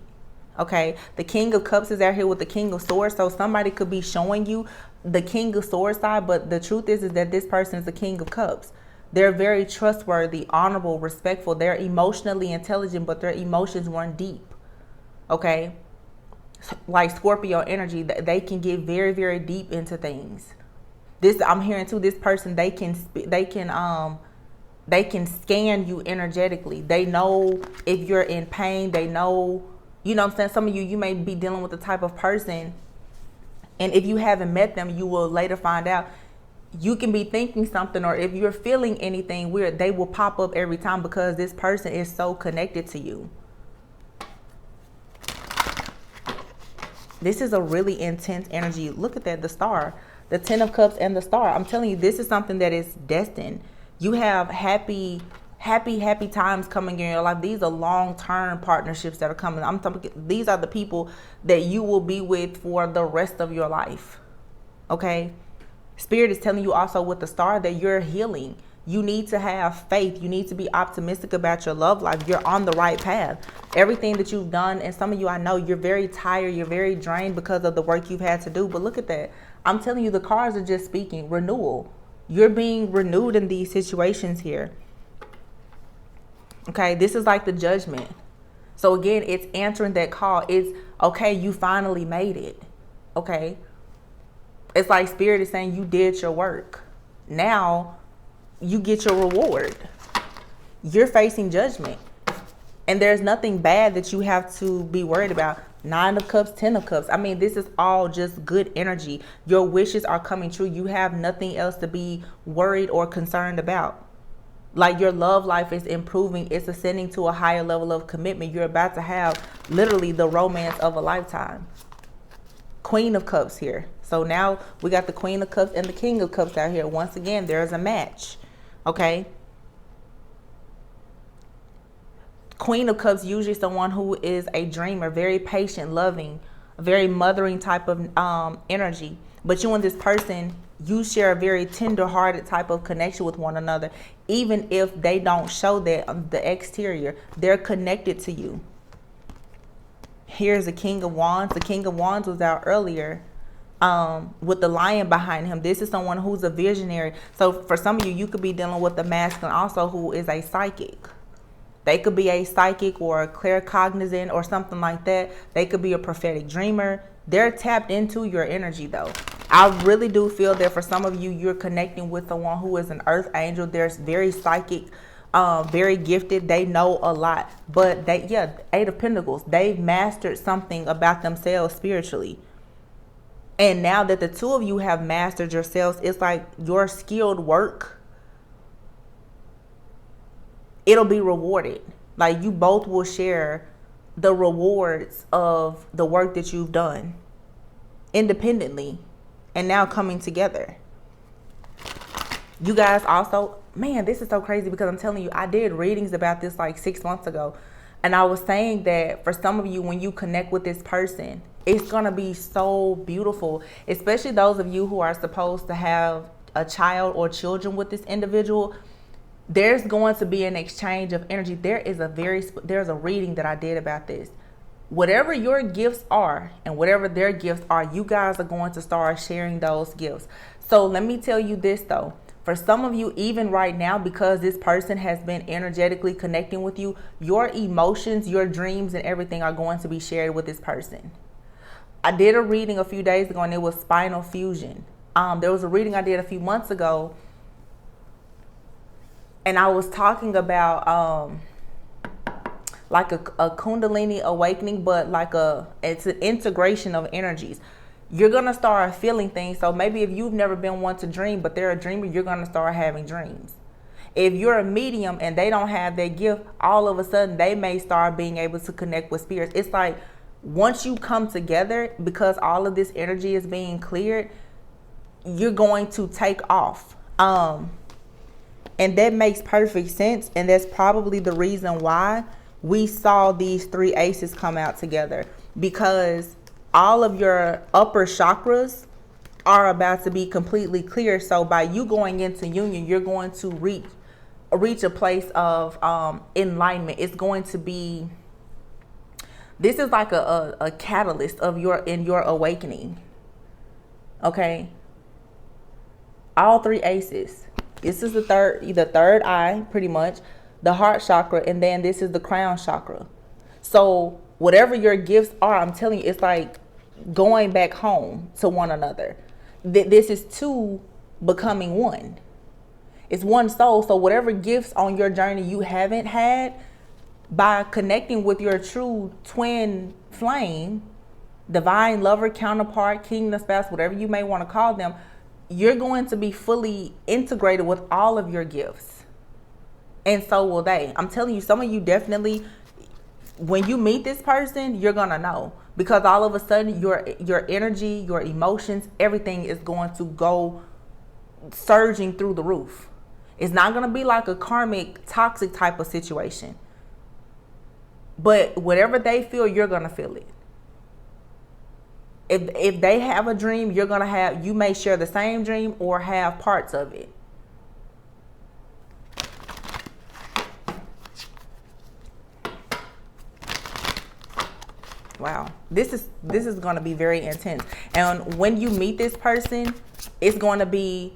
Okay. The King of Cups is out here with the King of Swords. So somebody could be showing you the King of Swords side, but the truth is that this person is the King of Cups. They're very trustworthy, honorable, respectful. They're emotionally intelligent, but their emotions weren't deep. Okay. Like Scorpio energy, they can get very, very deep into things. This, I'm hearing too, this person, they can scan you energetically. They know if you're in pain. They know, you know what I'm saying? Some of you may be dealing with the type of person, and if you haven't met them, you will later find out you can be thinking something, or if you're feeling anything weird, they will pop up every time because this person is so connected to you. This is a really intense energy. Look at that, the star, the 10 of cups and the star. I'm telling you, this is something that is destined. You have happy times coming in your life. These are long-term partnerships that are coming. I'm talking, these are the people that you will be with for the rest of your life. Okay? Spirit is telling you also with the star that you're healing. You need to have faith. You need to be optimistic about your love life. You're on the right path. Everything that you've done, and some of you, I know you're very tired, you're very drained because of the work you've had to do. But look at that. I'm telling you, the cards are just speaking renewal. You're being renewed in these situations here. Okay, this is like the judgment. So again, it's answering that call. It's okay, you finally made it. Okay. It's like Spirit is saying you did your work. Now you get your reward. You're facing judgment. And there's nothing bad that you have to be worried about. 9 of cups, 10 of cups. I mean, this is all just good energy. Your wishes are coming true. You have nothing else to be worried or concerned about. Like, your love life is improving. It's ascending to a higher level of commitment. You're about to have literally the romance of a lifetime. Queen of Cups here. So now we got the Queen of Cups and the King of Cups out here. Once again, there's a match. Okay. Queen of Cups, usually someone who is a dreamer, very patient, loving, very mothering type of energy. But you and this person, you share a very tender-hearted type of connection with one another. Even if they don't show that on the exterior, they're connected to you. Here's the King of Wands. The King of Wands was out earlier with the lion behind him. This is someone who's a visionary. So for some of you, you could be dealing with the masculine also who is a psychic. They could be a psychic or a claircognizant or something like that. They could be a prophetic dreamer. They're tapped into your energy though. I really do feel that for some of you, you're connecting with someone who is an earth angel. They're very psychic, very gifted. They know a lot. But they, yeah, 8 of Pentacles. They've mastered something about themselves spiritually. And now that the two of you have mastered yourselves, it's like your skilled work, it'll be rewarded. Like, you both will share the rewards of the work that you've done independently and now coming together. You guys also, man, this is so crazy because I'm telling you, I did readings about this like 6 months ago. And I was saying that for some of you, when you connect with this person, it's going to be so beautiful, especially those of you who are supposed to have a child or children with this individual. There's going to be an exchange of energy. There's a reading that I did about this. Whatever your gifts are and whatever their gifts are, you guys are going to start sharing those gifts. So let me tell you this though. For some of you, even right now, because this person has been energetically connecting with you, your emotions, your dreams, and everything are going to be shared with this person. I did a reading a few days ago and it was spinal fusion. There was a reading I did a few months ago and I was talking about like a Kundalini awakening, but like it's an integration of energies. You're going to start feeling things. So maybe if you've never been one to dream, but they're a dreamer, you're going to start having dreams. If you're a medium and they don't have that gift, all of a sudden they may start being able to connect with spirits. It's like once you come together, because all of this energy is being cleared, you're going to take off. And that makes perfect sense. And that's probably the reason why we saw these 3 aces come out together, because all of your upper chakras are about to be completely clear. So by you going into union, you're going to reach a place of enlightenment. It's going to be, this is like a catalyst of your awakening. Okay. All 3 aces. This is the third eye, pretty much, the heart chakra, and then this is the crown chakra. So whatever your gifts are, I'm telling you, it's like going back home to one another. This is 2 becoming 1. It's one soul. So whatever gifts on your journey you haven't had, by connecting with your true twin flame, divine lover, counterpart, kingdom spouse, whatever you may want to call them, you're going to be fully integrated with all of your gifts. And so will they. I'm telling you, some of you definitely, when you meet this person, you're going to know. Because all of a sudden, your energy, your emotions, everything is going to go surging through the roof. It's not going to be like a karmic, toxic type of situation. But whatever they feel, you're going to feel it. If they have a dream, you may share the same dream or have parts of it. Wow, this is going to be very intense. And when you meet this person, it's going to be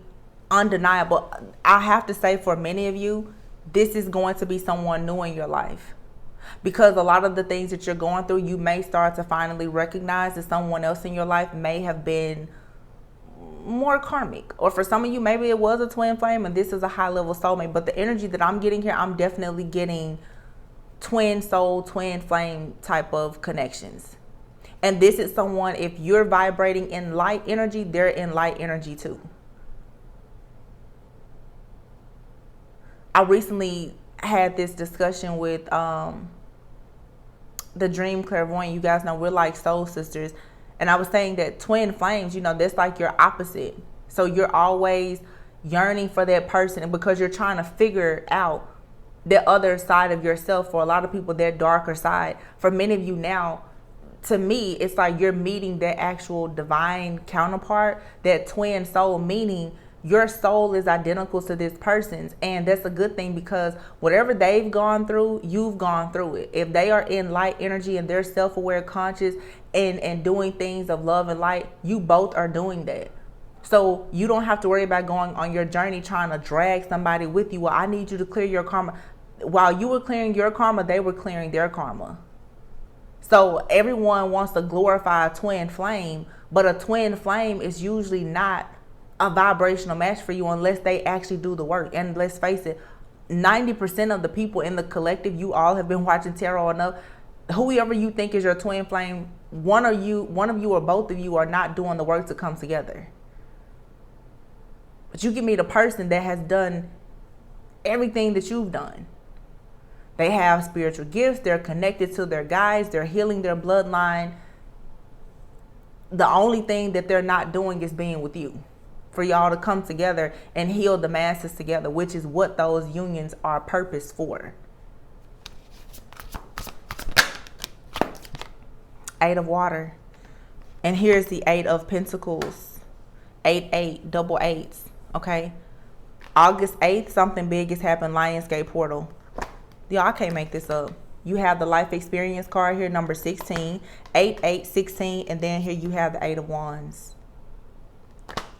undeniable. I have to say, for many of you, this is going to be someone new in your life. Because a lot of the things that you're going through, you may start to finally recognize that someone else in your life may have been more karmic. Or for some of you, maybe it was a twin flame and this is a high level soulmate. But the energy that I'm getting here, I'm definitely getting twin soul, twin flame type of connections. And this is someone, if you're vibrating in light energy, they're in light energy too. I recently had this discussion with the dream clairvoyant. You guys know we're like soul sisters. And I was saying that twin flames, that's like your opposite. So you're always yearning for that person because you're trying to figure out the other side of yourself. For a lot of people, their darker side. For many of you now, to me, it's like you're meeting that actual divine counterpart, that twin soul, meaning your soul is identical to this person's. And that's a good thing, because whatever they've gone through, you've gone through it. If they are in light energy and they're self-aware, conscious, and doing things of love and light, you both are doing that. So you don't have to worry about going on your journey trying to drag somebody with you. Well, I need you to clear your karma. While you were clearing your karma, they were clearing their karma. So everyone wants to glorify a twin flame, but a twin flame is usually not a vibrational match for you unless they actually do the work. And let's face it, 90% of the people in the collective, you all have been watching tarot enough, whoever you think is your twin flame, one of you or both of you are not doing the work to come together. But you can meet a person that has done everything that you've done. They have spiritual gifts, they're connected to their guides, they're healing their bloodline. The only thing that they're not doing is being with you, for y'all to come together and heal the masses together, which is what those unions are purposed for. Eight of water. And here's the Eight of Pentacles. 8, double eights. Okay. August 8th, something big has happened. Lionsgate portal. Y'all, I can't make this up. You have the life experience card here, number 16. 8, 16. And then here you have the 8 of wands.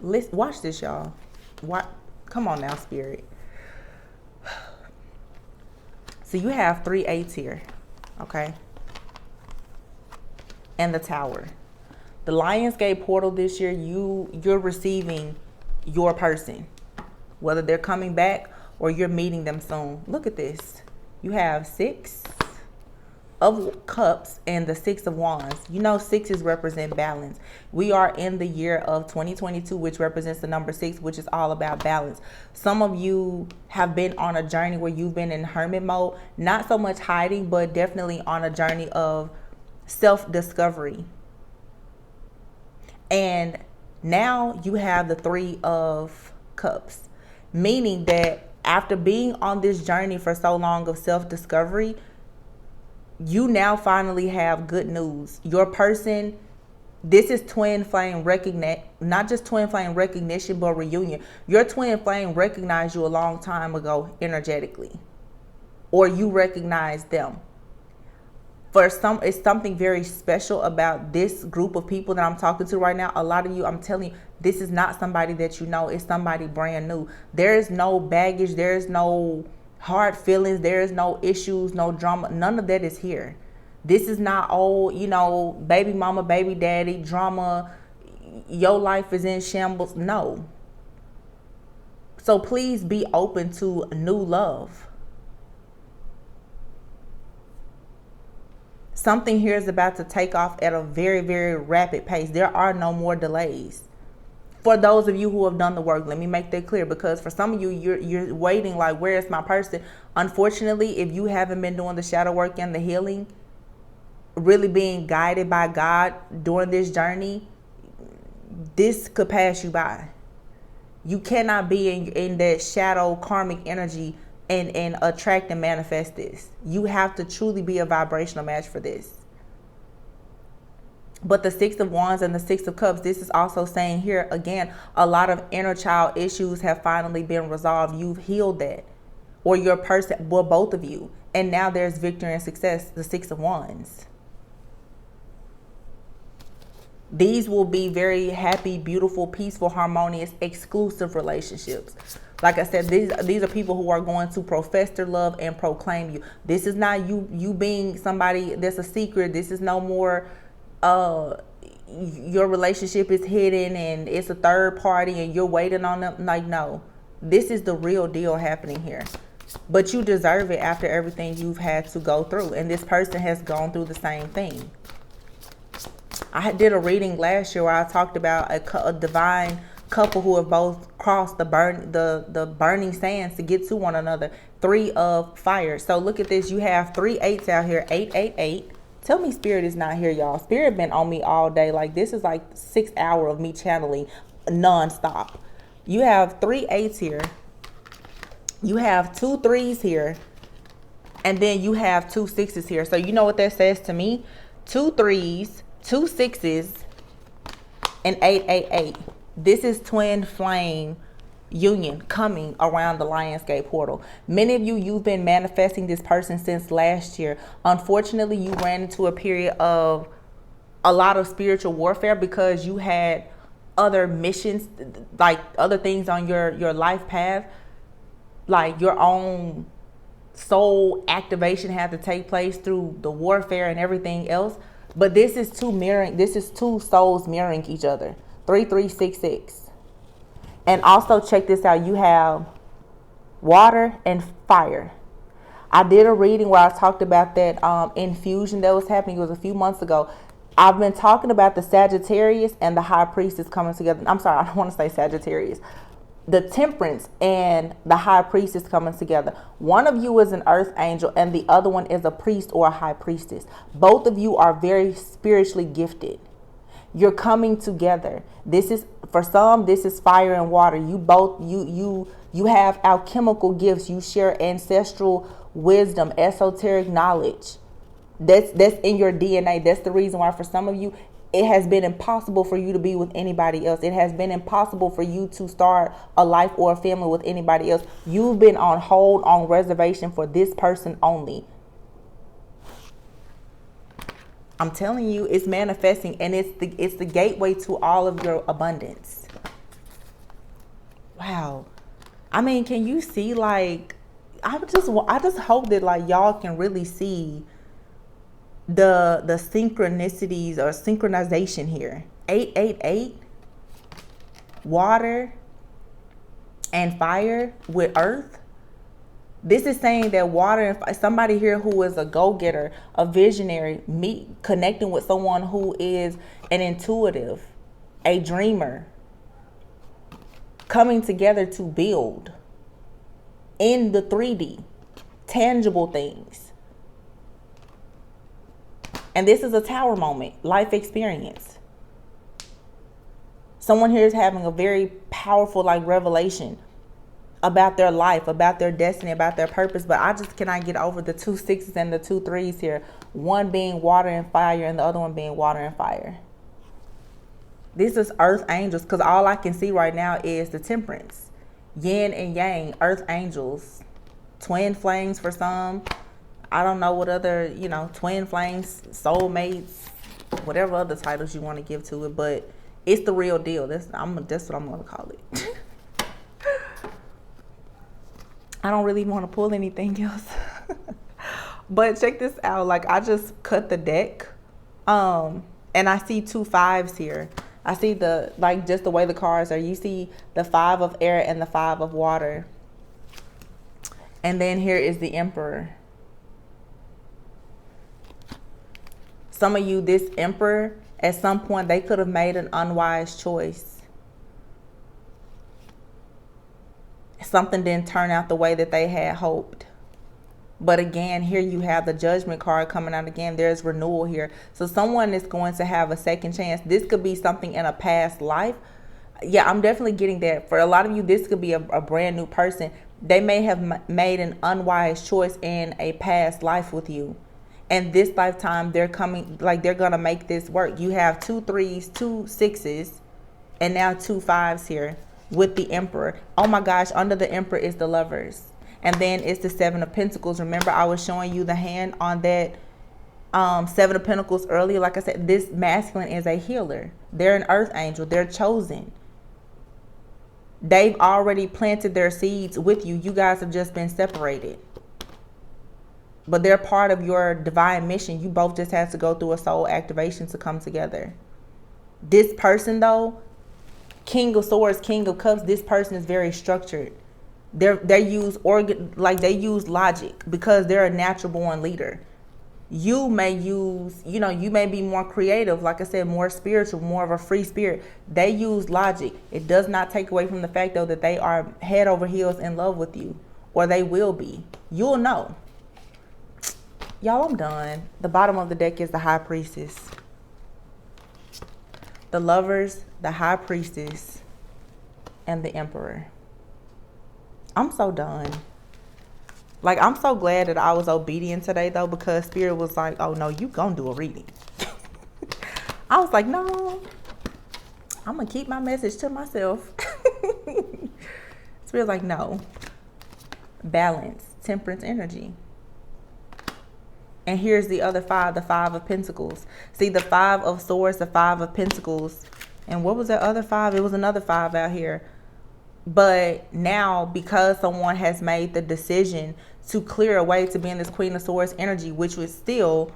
Let's watch this, y'all. Come on now, spirit. So you have 3 8s here. Okay. And the Tower. The Lionsgate portal this year, you're receiving your person, whether they're coming back or you're meeting them soon. Look at this. You have 6 of Cups and the 6 of Wands. You know, 6s represent balance. We are in the year of 2022, which represents the number 6, which is all about balance. Some of you have been on a journey where you've been in hermit mode, not so much hiding, but definitely on a journey of self-discovery. And now you have the 3 of Cups, meaning that after being on this journey for so long of self-discovery, you now finally have good news. Your person, this is twin flame recognition, not just twin flame recognition, but reunion. Your twin flame recognized you a long time ago energetically, or you recognize them. For some, it's something very special about this group of people that I'm talking to right now. A lot of you, I'm telling you, this is not somebody that you know. It's somebody brand new. There is no baggage. There is no hard feelings. There is no issues, no drama. None of that is here. This is not old, baby mama, baby daddy drama. Your life is in shambles. No. So please be open to new love. Something here is about to take off at a very, very rapid pace. There are no more delays. For those of you who have done the work, let me make that clear, because for some of you, you're waiting like, where is my person? Unfortunately, if you haven't been doing the shadow work and the healing, really being guided by God during this journey, this could pass you by. You cannot be in that shadow karmic energy and attract and manifest this. You have to truly be a vibrational match for this. But the Six of Wands and the Six of Cups, this is also saying here again, a lot of inner child issues have finally been resolved. You've healed that, or your person, well, both of you. And now there's victory and success, the Six of Wands. These will be very happy, beautiful, peaceful, harmonious, exclusive relationships. Like I said, these are people who are going to profess their love and proclaim you. This is not you being somebody that's a secret. This is no more your relationship is hidden and it's a third party and you're waiting on them. Like, no, this is the real deal happening here. But you deserve it after everything you've had to go through. And this person has gone through the same thing. I did a reading last year where I talked about a divine couple who have both crossed the burning sands to get to one another. 3 of fire. So look at this. You have 3 8s out here. 888. Tell me Spirit is not here, y'all. Spirit been on me all day. Like, this is like 6 hours of me channeling nonstop. You have 3 8s here. You have 2 3s here. And then you have 2 6s here. So you know what that says to me? 2 3s, 2 6s, and 888. This is twin flame union coming around the Lionsgate portal. Many of you, you've been manifesting this person since last year. Unfortunately, you ran into a period of a lot of spiritual warfare because you had other missions, like other things on your life path, like your own soul activation had to take place through the warfare and everything else. But this is two souls mirroring each other. 3366. And also check this out. You have water and fire. I did a reading where I talked about that infusion that was happening. It was a few months ago. I've been talking about the Sagittarius and the High Priestess coming together. I'm sorry, I don't want to say Sagittarius. The Temperance and the High Priestess coming together. One of you is an earth angel and the other one is a priest or a high priestess. Both of you are very spiritually gifted. You're coming together. This is, for some, this is fire and water. You both, you have alchemical gifts. You share ancestral wisdom, esoteric knowledge. That's in your DNA. That's the reason why for some of you, it has been impossible for you to be with anybody else. It has been impossible for you to start a life or a family with anybody else. You've been on hold, on reservation for this person only. I'm telling you, it's manifesting, and it's the gateway to all of your abundance. Wow. I mean, can you see, like, I just hope that, like, y'all can really see the synchronicities or synchronization here. 888, water and fire with earth. This is saying that water and somebody here who is a go-getter, a visionary, connecting with someone who is an intuitive, a dreamer, coming together to build in the 3D, tangible things. And this is a tower moment, life experience. Someone here is having a very powerful, like, revelation about their life, about their destiny, about their purpose. But I just cannot get over the 2 6s and the 2 3s here. One being water and fire and the other one being water and fire. This is earth angels, because all I can see right now is the Temperance. Yin and yang, earth angels. Twin flames for some. I don't know what other, twin flames, soulmates, whatever other titles you want to give to it. But it's the real deal. That's what I'm going to call it. I don't really want to pull anything else. But check this out. Like, I just cut the deck. And I see 2 5s here. I see just the way the cards are. You see the 5 of air and the 5 of water. And then here is the Emperor. Some of you, this Emperor, at some point, they could have made an unwise choice. something didn't turn out the way that they had hoped. But again, here you have the Judgment card coming out again. There's renewal here. So someone is going to have a second chance. This could be something in a past life. Yeah, I'm definitely getting that. For a lot of you, this could be a brand new person. They may have made an unwise choice in a past life with you. And this lifetime, they're coming, like they're going to make this work. You have 2 3s, 2 6s, and now 2 5s here with the Emperor. Oh my gosh, under the Emperor is the Lovers. And then it's the 7 of Pentacles. Remember, I was showing you the hand on that 7 of Pentacles earlier. Like I said, this masculine is a healer. They're an earth angel. They're chosen. They've already planted their seeds with you. You guys have just been separated. But they're part of your divine mission. You both just have to go through a soul activation to come together. This person, though, King of Swords, King of Cups, this person is very structured. They use logic because they're a natural born leader. You may use, you may be more creative, like I said, more spiritual, more of a free spirit. They use logic. It does not take away from the fact, though, that they are head over heels in love with you, or they will be. You'll know. Y'all, I'm done. The bottom of the deck is the High Priestess. The Lovers, the High Priestess, and the Emperor. I'm so done. Like, I'm so glad that I was obedient today, though, because Spirit was like, oh, no, you gonna do a reading. I was like, no, I'm gonna keep my message to myself. Spirit's like, no. Balance, temperance energy. And here's the other 5, the 5 of Pentacles. See, the 5 of Swords, the 5 of Pentacles. And what was that other 5? It was another 5 out here. But now, because someone has made the decision to clear away to be in this Queen of Swords energy, which was still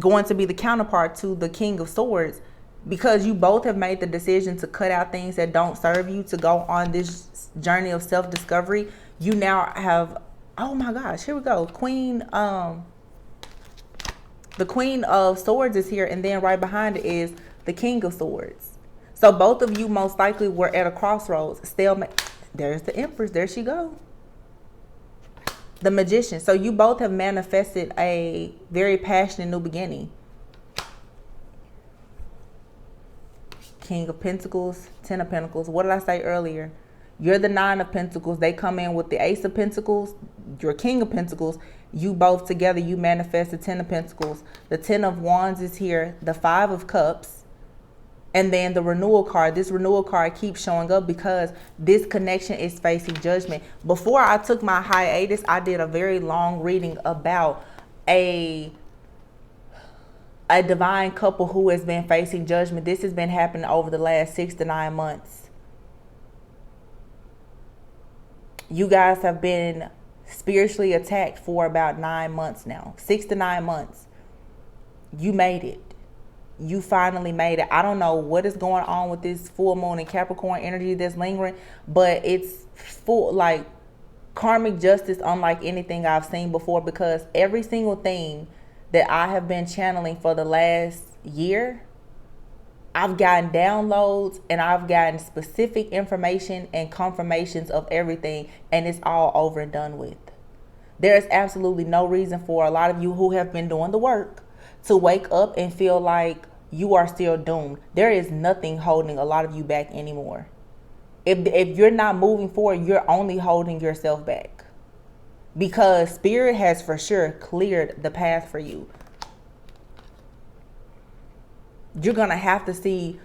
going to be the counterpart to the King of Swords, because you both have made the decision to cut out things that don't serve you, to go on this journey of self-discovery, you now have, oh my gosh, here we go. The Queen of Swords is here, and then right behind it is the King of Swords. So both of you most likely were at a crossroads. There's the Empress. There she go. The Magician. So you both have manifested a very passionate new beginning. King of Pentacles, 10 of Pentacles. What did I say earlier? You're the 9 of Pentacles. They come in with the Ace of Pentacles. You're King of Pentacles. You both together, you manifest the 10 of Pentacles. The 10 of Wands is here. The 5 of Cups. And then the renewal card. This renewal card keeps showing up because this connection is facing judgment. Before I took my hiatus, I did a very long reading about a divine couple who has been facing judgment. This has been happening over the last 6 to 9 months. You guys have been spiritually attacked for about 9 months now. 6 to 9 months. You made it. You finally made it. I don't know what is going on with this full moon and Capricorn energy that's lingering, but it's full, like, karmic justice unlike anything I've seen before, because every single thing that I have been channeling for the last year, I've gotten downloads and I've gotten specific information and confirmations of everything, and it's all over and done with. There is absolutely no reason for a lot of you who have been doing the work to wake up and feel like you are still doomed. There is nothing holding a lot of you back anymore. If you're not moving forward, you're only holding yourself back, because Spirit has for sure cleared the path for you. You're going to have to see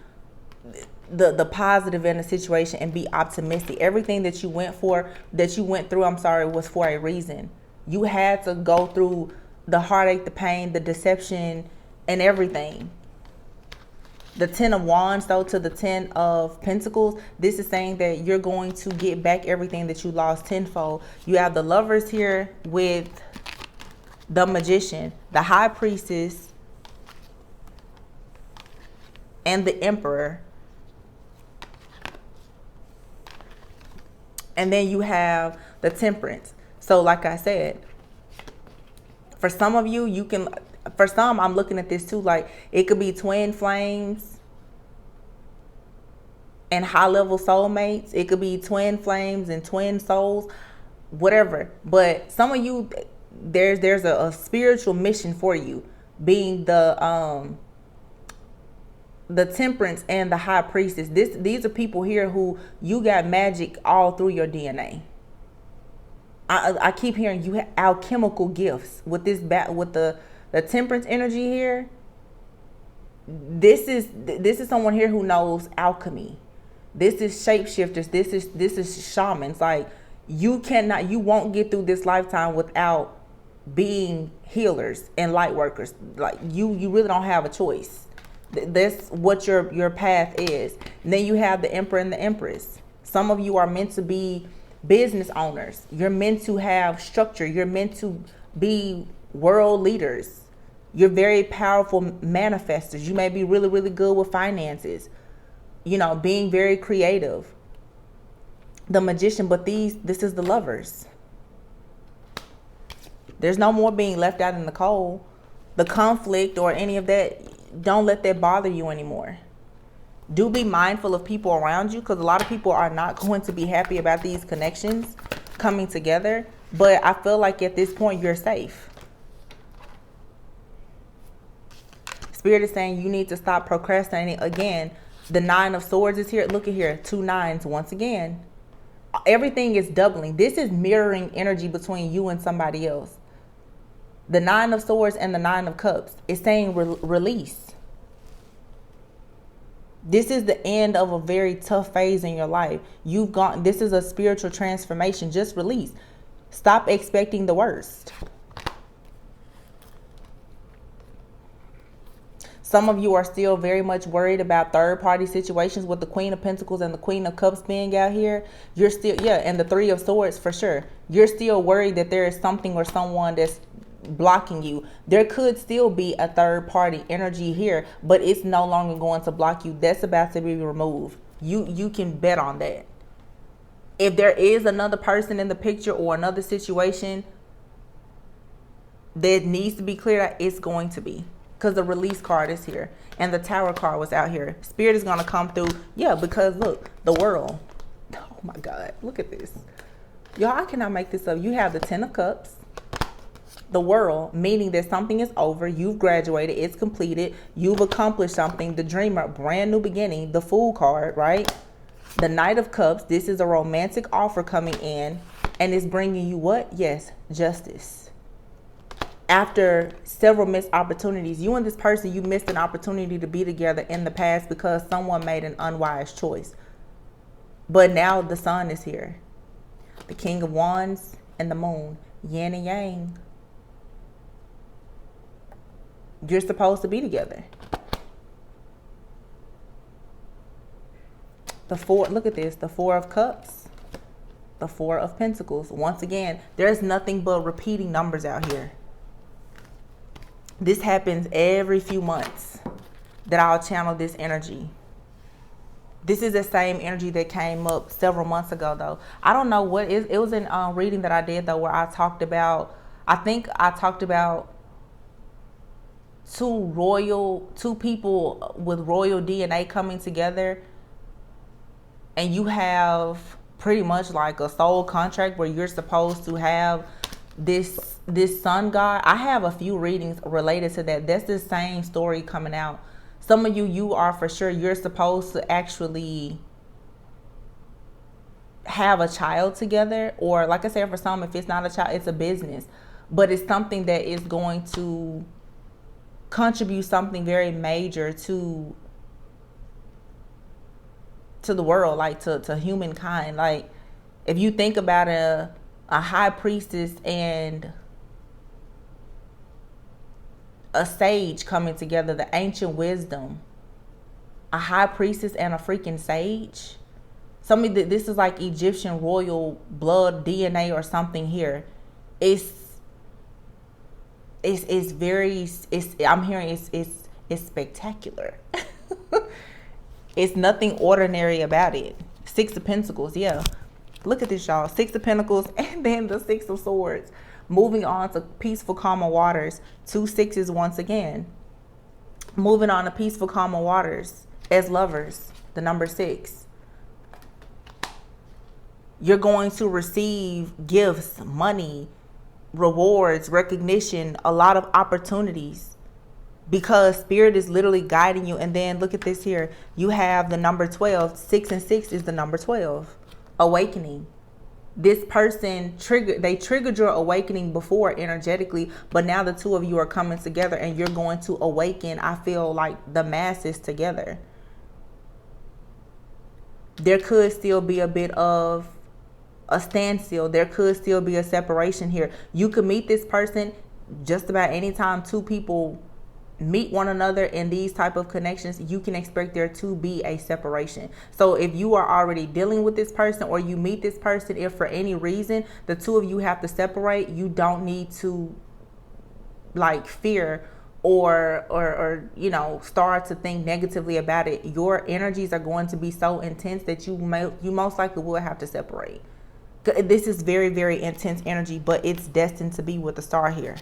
the positive in the situation and be optimistic. Everything that you went through, was for a reason. You had to go through the heartache, the pain, the deception, and everything. The 10 of Wands, though, to the 10 of Pentacles, this is saying that you're going to get back everything that you lost tenfold. You have the Lovers here with the Magician, the High Priestess, and the Emperor. And then you have the Temperance. So like I said, for some of you, for some, I'm looking at this too, like it could be twin flames. and high level soulmates. It could be twin flames and twin souls, whatever. But some of you, there's a spiritual mission for you, being the Temperance and the High Priestess. These are people here who you got magic all through your DNA. I keep hearing you have alchemical gifts with this with the Temperance energy here. This is someone here who knows alchemy. This is shapeshifters. This is shamans. Like, you won't get through this lifetime without being healers and light workers. Like, you really don't have a choice. That's what your path is. And then you have the Emperor and the Empress. Some of you are meant to be business owners. You're meant to have structure. You're meant to be world leaders. You're very powerful manifestors. You may be really, really good with finances, being very creative. The Magician, but this is the Lovers. There's no more being left out in the cold. The conflict or any of that, don't let that bother you anymore. Do be mindful of people around you, because a lot of people are not going to be happy about these connections coming together. But I feel like at this point, you're safe. Spirit is saying you need to stop procrastinating. Again, the Nine of Swords is here. Look at here, 2 nines once again. Everything is doubling. This is mirroring energy between you and somebody else. The Nine of Swords and the Nine of Cups is saying release. This is the end of a very tough phase in your life. This is a spiritual transformation. Just release. Stop expecting the worst. Some of you are still very much worried about third-party situations with the Queen of Pentacles and the Queen of Cups being out here. You're still, and the Three of Swords for sure. You're still worried that there is something or someone that's blocking you. There could still be a third-party energy here, but it's no longer going to block you. That's about to be removed. You can bet on that. If there is another person in the picture or another situation that needs to be cleared out, it's going to be. Because the Release card is here. And the Tower card was out here. Spirit is going to come through. Yeah, because look, the World. Oh my God. Look at this. Y'all, I cannot make this up. You have the 10 of Cups. The World, meaning that something is over. You've graduated. It's completed. You've accomplished something. The Dreamer, brand new beginning. The Fool card, right? The Knight of Cups. This is a romantic offer coming in. And it's bringing you what? Yes, justice. After several missed opportunities, you and this person, you missed an opportunity to be together in the past because someone made an unwise choice. But now the Sun is here. The King of Wands and the Moon. Yin and Yang. You're supposed to be together. The Four, look at this. The Four of Cups. The Four of Pentacles. Once again, there's nothing but repeating numbers out here. This happens every few months that I'll channel this energy. This is the same energy that came up several months ago, though. I don't know what it was in reading that I did, though, where I talked about, I think I talked about two people with royal DNA coming together. And you have pretty much like a soul contract where you're supposed to have this sun god. I have a few readings related to that. That's the same story coming out. Some of you are for sure, you're supposed to actually have a child together, or like I said, for some, if it's not a child, it's a business, but it's something that is going to contribute something very major to the world, like to humankind. Like, if you think about a high priestess and a sage coming together, the ancient wisdom, a high priestess and a freaking sage. This is like Egyptian royal blood DNA or something here. I'm hearing it's spectacular. It's nothing ordinary about it. Six of Pentacles, yeah. Look at this, y'all. Six of Pentacles and then the Six of Swords. Moving on to peaceful, calmer waters. 2 sixes once again. Moving on to peaceful, calmer waters as lovers. The number 6. You're going to receive gifts, money, rewards, recognition, a lot of opportunities, because spirit is literally guiding you. And then look at this here. You have the number 12. 6 and 6 is the number 12. Awakening. This person triggered your awakening before energetically, but now the two of you are coming together and you're going to awaken, I feel like, the masses together. There could still be a bit of a standstill. There could still be a separation here. You could meet this person just about anytime two people meet one another in these type of connections. You can expect there to be a separation. So if you are already dealing with this person, or you meet this person, if for any reason the two of you have to separate, you don't need to like fear or you know, start to think negatively about it. Your energies are going to be so intense that you most likely will have to separate. This is very, very intense energy, but it's destined to be with the star here.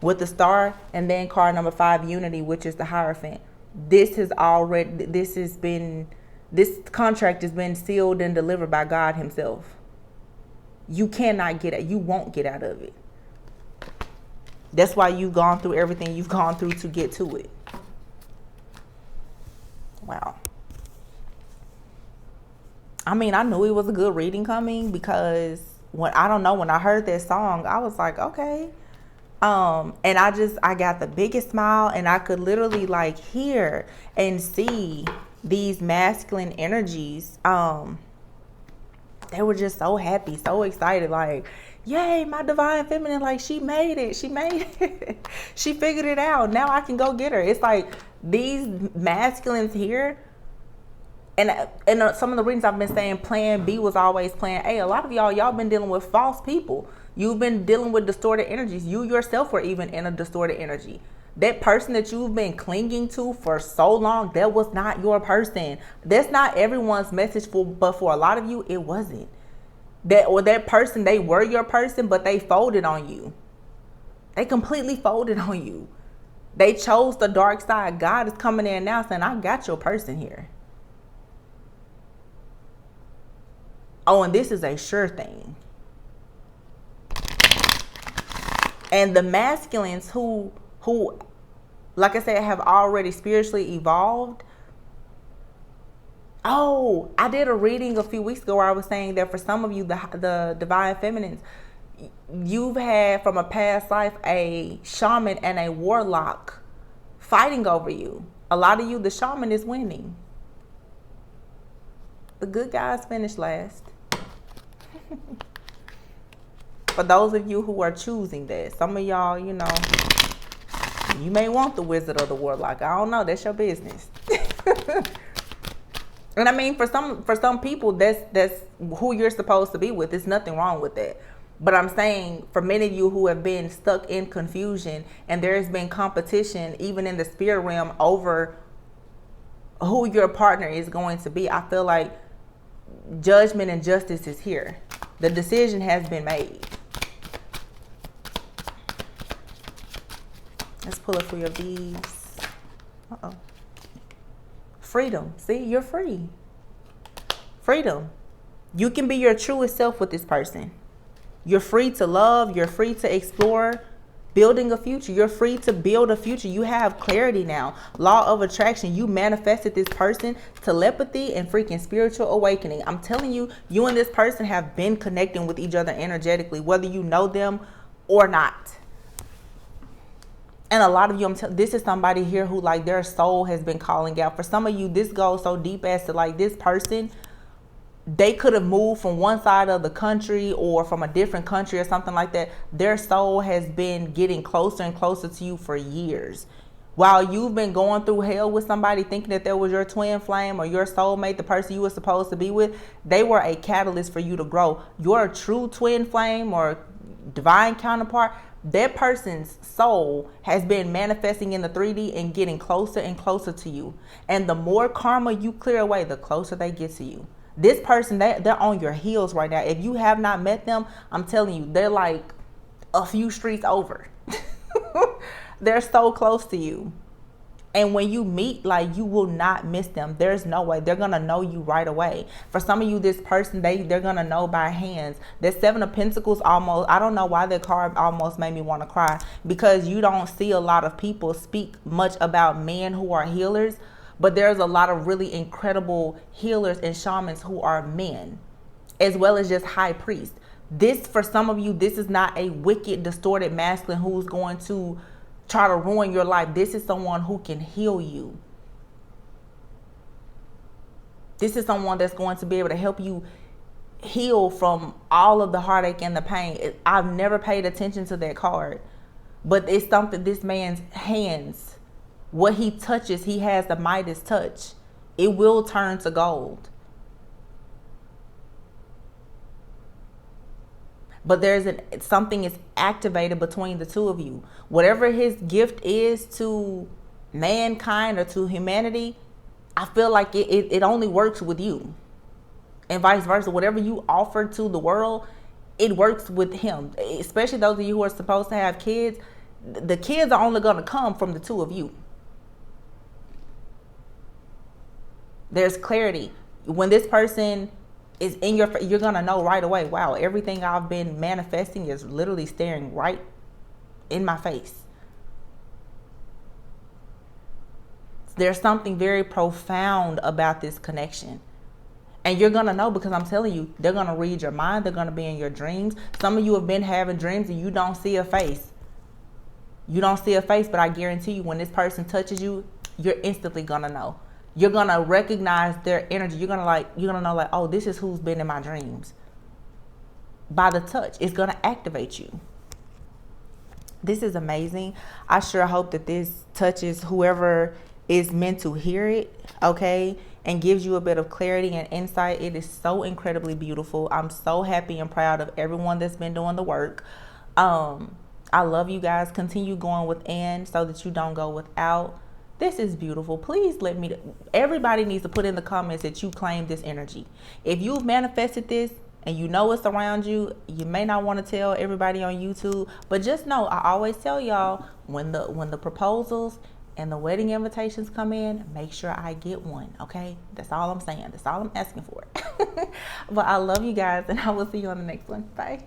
With the star, and then card number 5, unity, which is the Hierophant. This contract has been sealed and delivered by God himself. You won't get out of it. That's why you've gone through everything you've gone through to get to it. Wow. I mean, I knew it was a good reading coming, because when I heard that song, I was like, okay. And I got the biggest smile, and I could literally like hear and see these masculine energies. They were just so happy, so excited, like, yay, my divine feminine, like, she made it. She figured it out. Now I can go get her. It's like these masculines here. And some of the reasons I've been saying plan B was always plan A. A lot of y'all been dealing with false people. You've been dealing with distorted energies. You yourself were even in a distorted energy. That person that you've been clinging to for so long, that was not your person. That's not everyone's message, but for a lot of you, it wasn't. That person, they were your person, but they folded on you. They completely folded on you. They chose the dark side. God is coming in now saying, I got your person here. Oh, and this is a sure thing. And the masculines who, like I said, have already spiritually evolved. Oh, I did a reading a few weeks ago where I was saying that for some of you, the divine feminines, you've had from a past life a shaman and a warlock fighting over you. A lot of you, the shaman is winning. The good guys finish last. For those of you who are choosing that, some of y'all, you know, you may want the wizard or the warlock. I don't know. That's your business. And I mean, for some people, that's who you're supposed to be with. There's nothing wrong with that. But I'm saying for many of you who have been stuck in confusion, and there's been competition even in the spirit realm over who your partner is going to be, I feel like judgment and justice is here. The decision has been made. Let's pull a few of these. Uh-oh. Freedom. See, you're free. Freedom. You can be your truest self with this person. You're free to love. You're free to explore building a future. You're free to build a future. You have clarity now. Law of attraction. You manifested this person. Telepathy and freaking spiritual awakening. I'm telling you, you and this person have been connecting with each other energetically, whether you know them or not. And a lot of you, this is somebody here who, like, their soul has been calling out. For some of you, this goes so deep as to, like, this person, they could have moved from one side of the country or from a different country or something like that. Their soul has been getting closer and closer to you for years. While you've been going through hell with somebody thinking that that was your twin flame or your soulmate, the person you were supposed to be with, they were a catalyst for you to grow. Your true twin flame or divine counterpart, that person's soul has been manifesting in the 3D and getting closer and closer to you. And the more karma you clear away, the closer they get to you. This person, they're on your heels right now. If you have not met them, I'm telling you, they're like a few streets over. They're so close to you. And when you meet, like, you will not miss them. There's no way. They're going to know you right away. For some of you, this person, they're going to know by hands. The Seven of Pentacles almost, I don't know why that card almost made me want to cry, because you don't see a lot of people speak much about men who are healers, but there's a lot of really incredible healers and shamans who are men, as well as just high priests. This, for some of you, this is not a wicked, distorted masculine who's going to try to ruin your life. This is someone who can heal you. This is someone that's going to be able to help you heal from all of the heartache and the pain. I've never paid attention to that card, but it's something, this man's hands, what he touches, he has the Midas touch. It will turn to gold. But something is activated between the two of you. Whatever his gift is to mankind or to humanity, I feel like it only works with you. And vice versa. Whatever you offer to the world, it works with him. Especially those of you who are supposed to have kids. The kids are only going to come from the two of you. There's clarity. When this person is in your face, you're gonna know right away, wow, everything I've been manifesting is literally staring right in my face. There's something very profound about this connection. And you're gonna know, because I'm telling you, they're gonna read your mind, they're gonna be in your dreams. Some of you have been having dreams and you don't see a face. You don't see a face, but I guarantee you, when this person touches you, you're instantly gonna know. You're going to recognize their energy. You're going to know, like, oh, this is who's been in my dreams. By the touch, it's going to activate you. This is amazing. I sure hope that this touches whoever is meant to hear it, okay, and gives you a bit of clarity and insight. It is so incredibly beautiful. I'm so happy and proud of everyone that's been doing the work. I love you guys. Continue going within so that you don't go without. This is beautiful. Please everybody needs to put in the comments that you claim this energy. If you've manifested this and you know it's around you, you may not want to tell everybody on YouTube, but just know, I always tell y'all, when the proposals and the wedding invitations come in, make sure I get one, okay? That's all I'm saying. That's all I'm asking for. But I love you guys, and I will see you on the next one. Bye.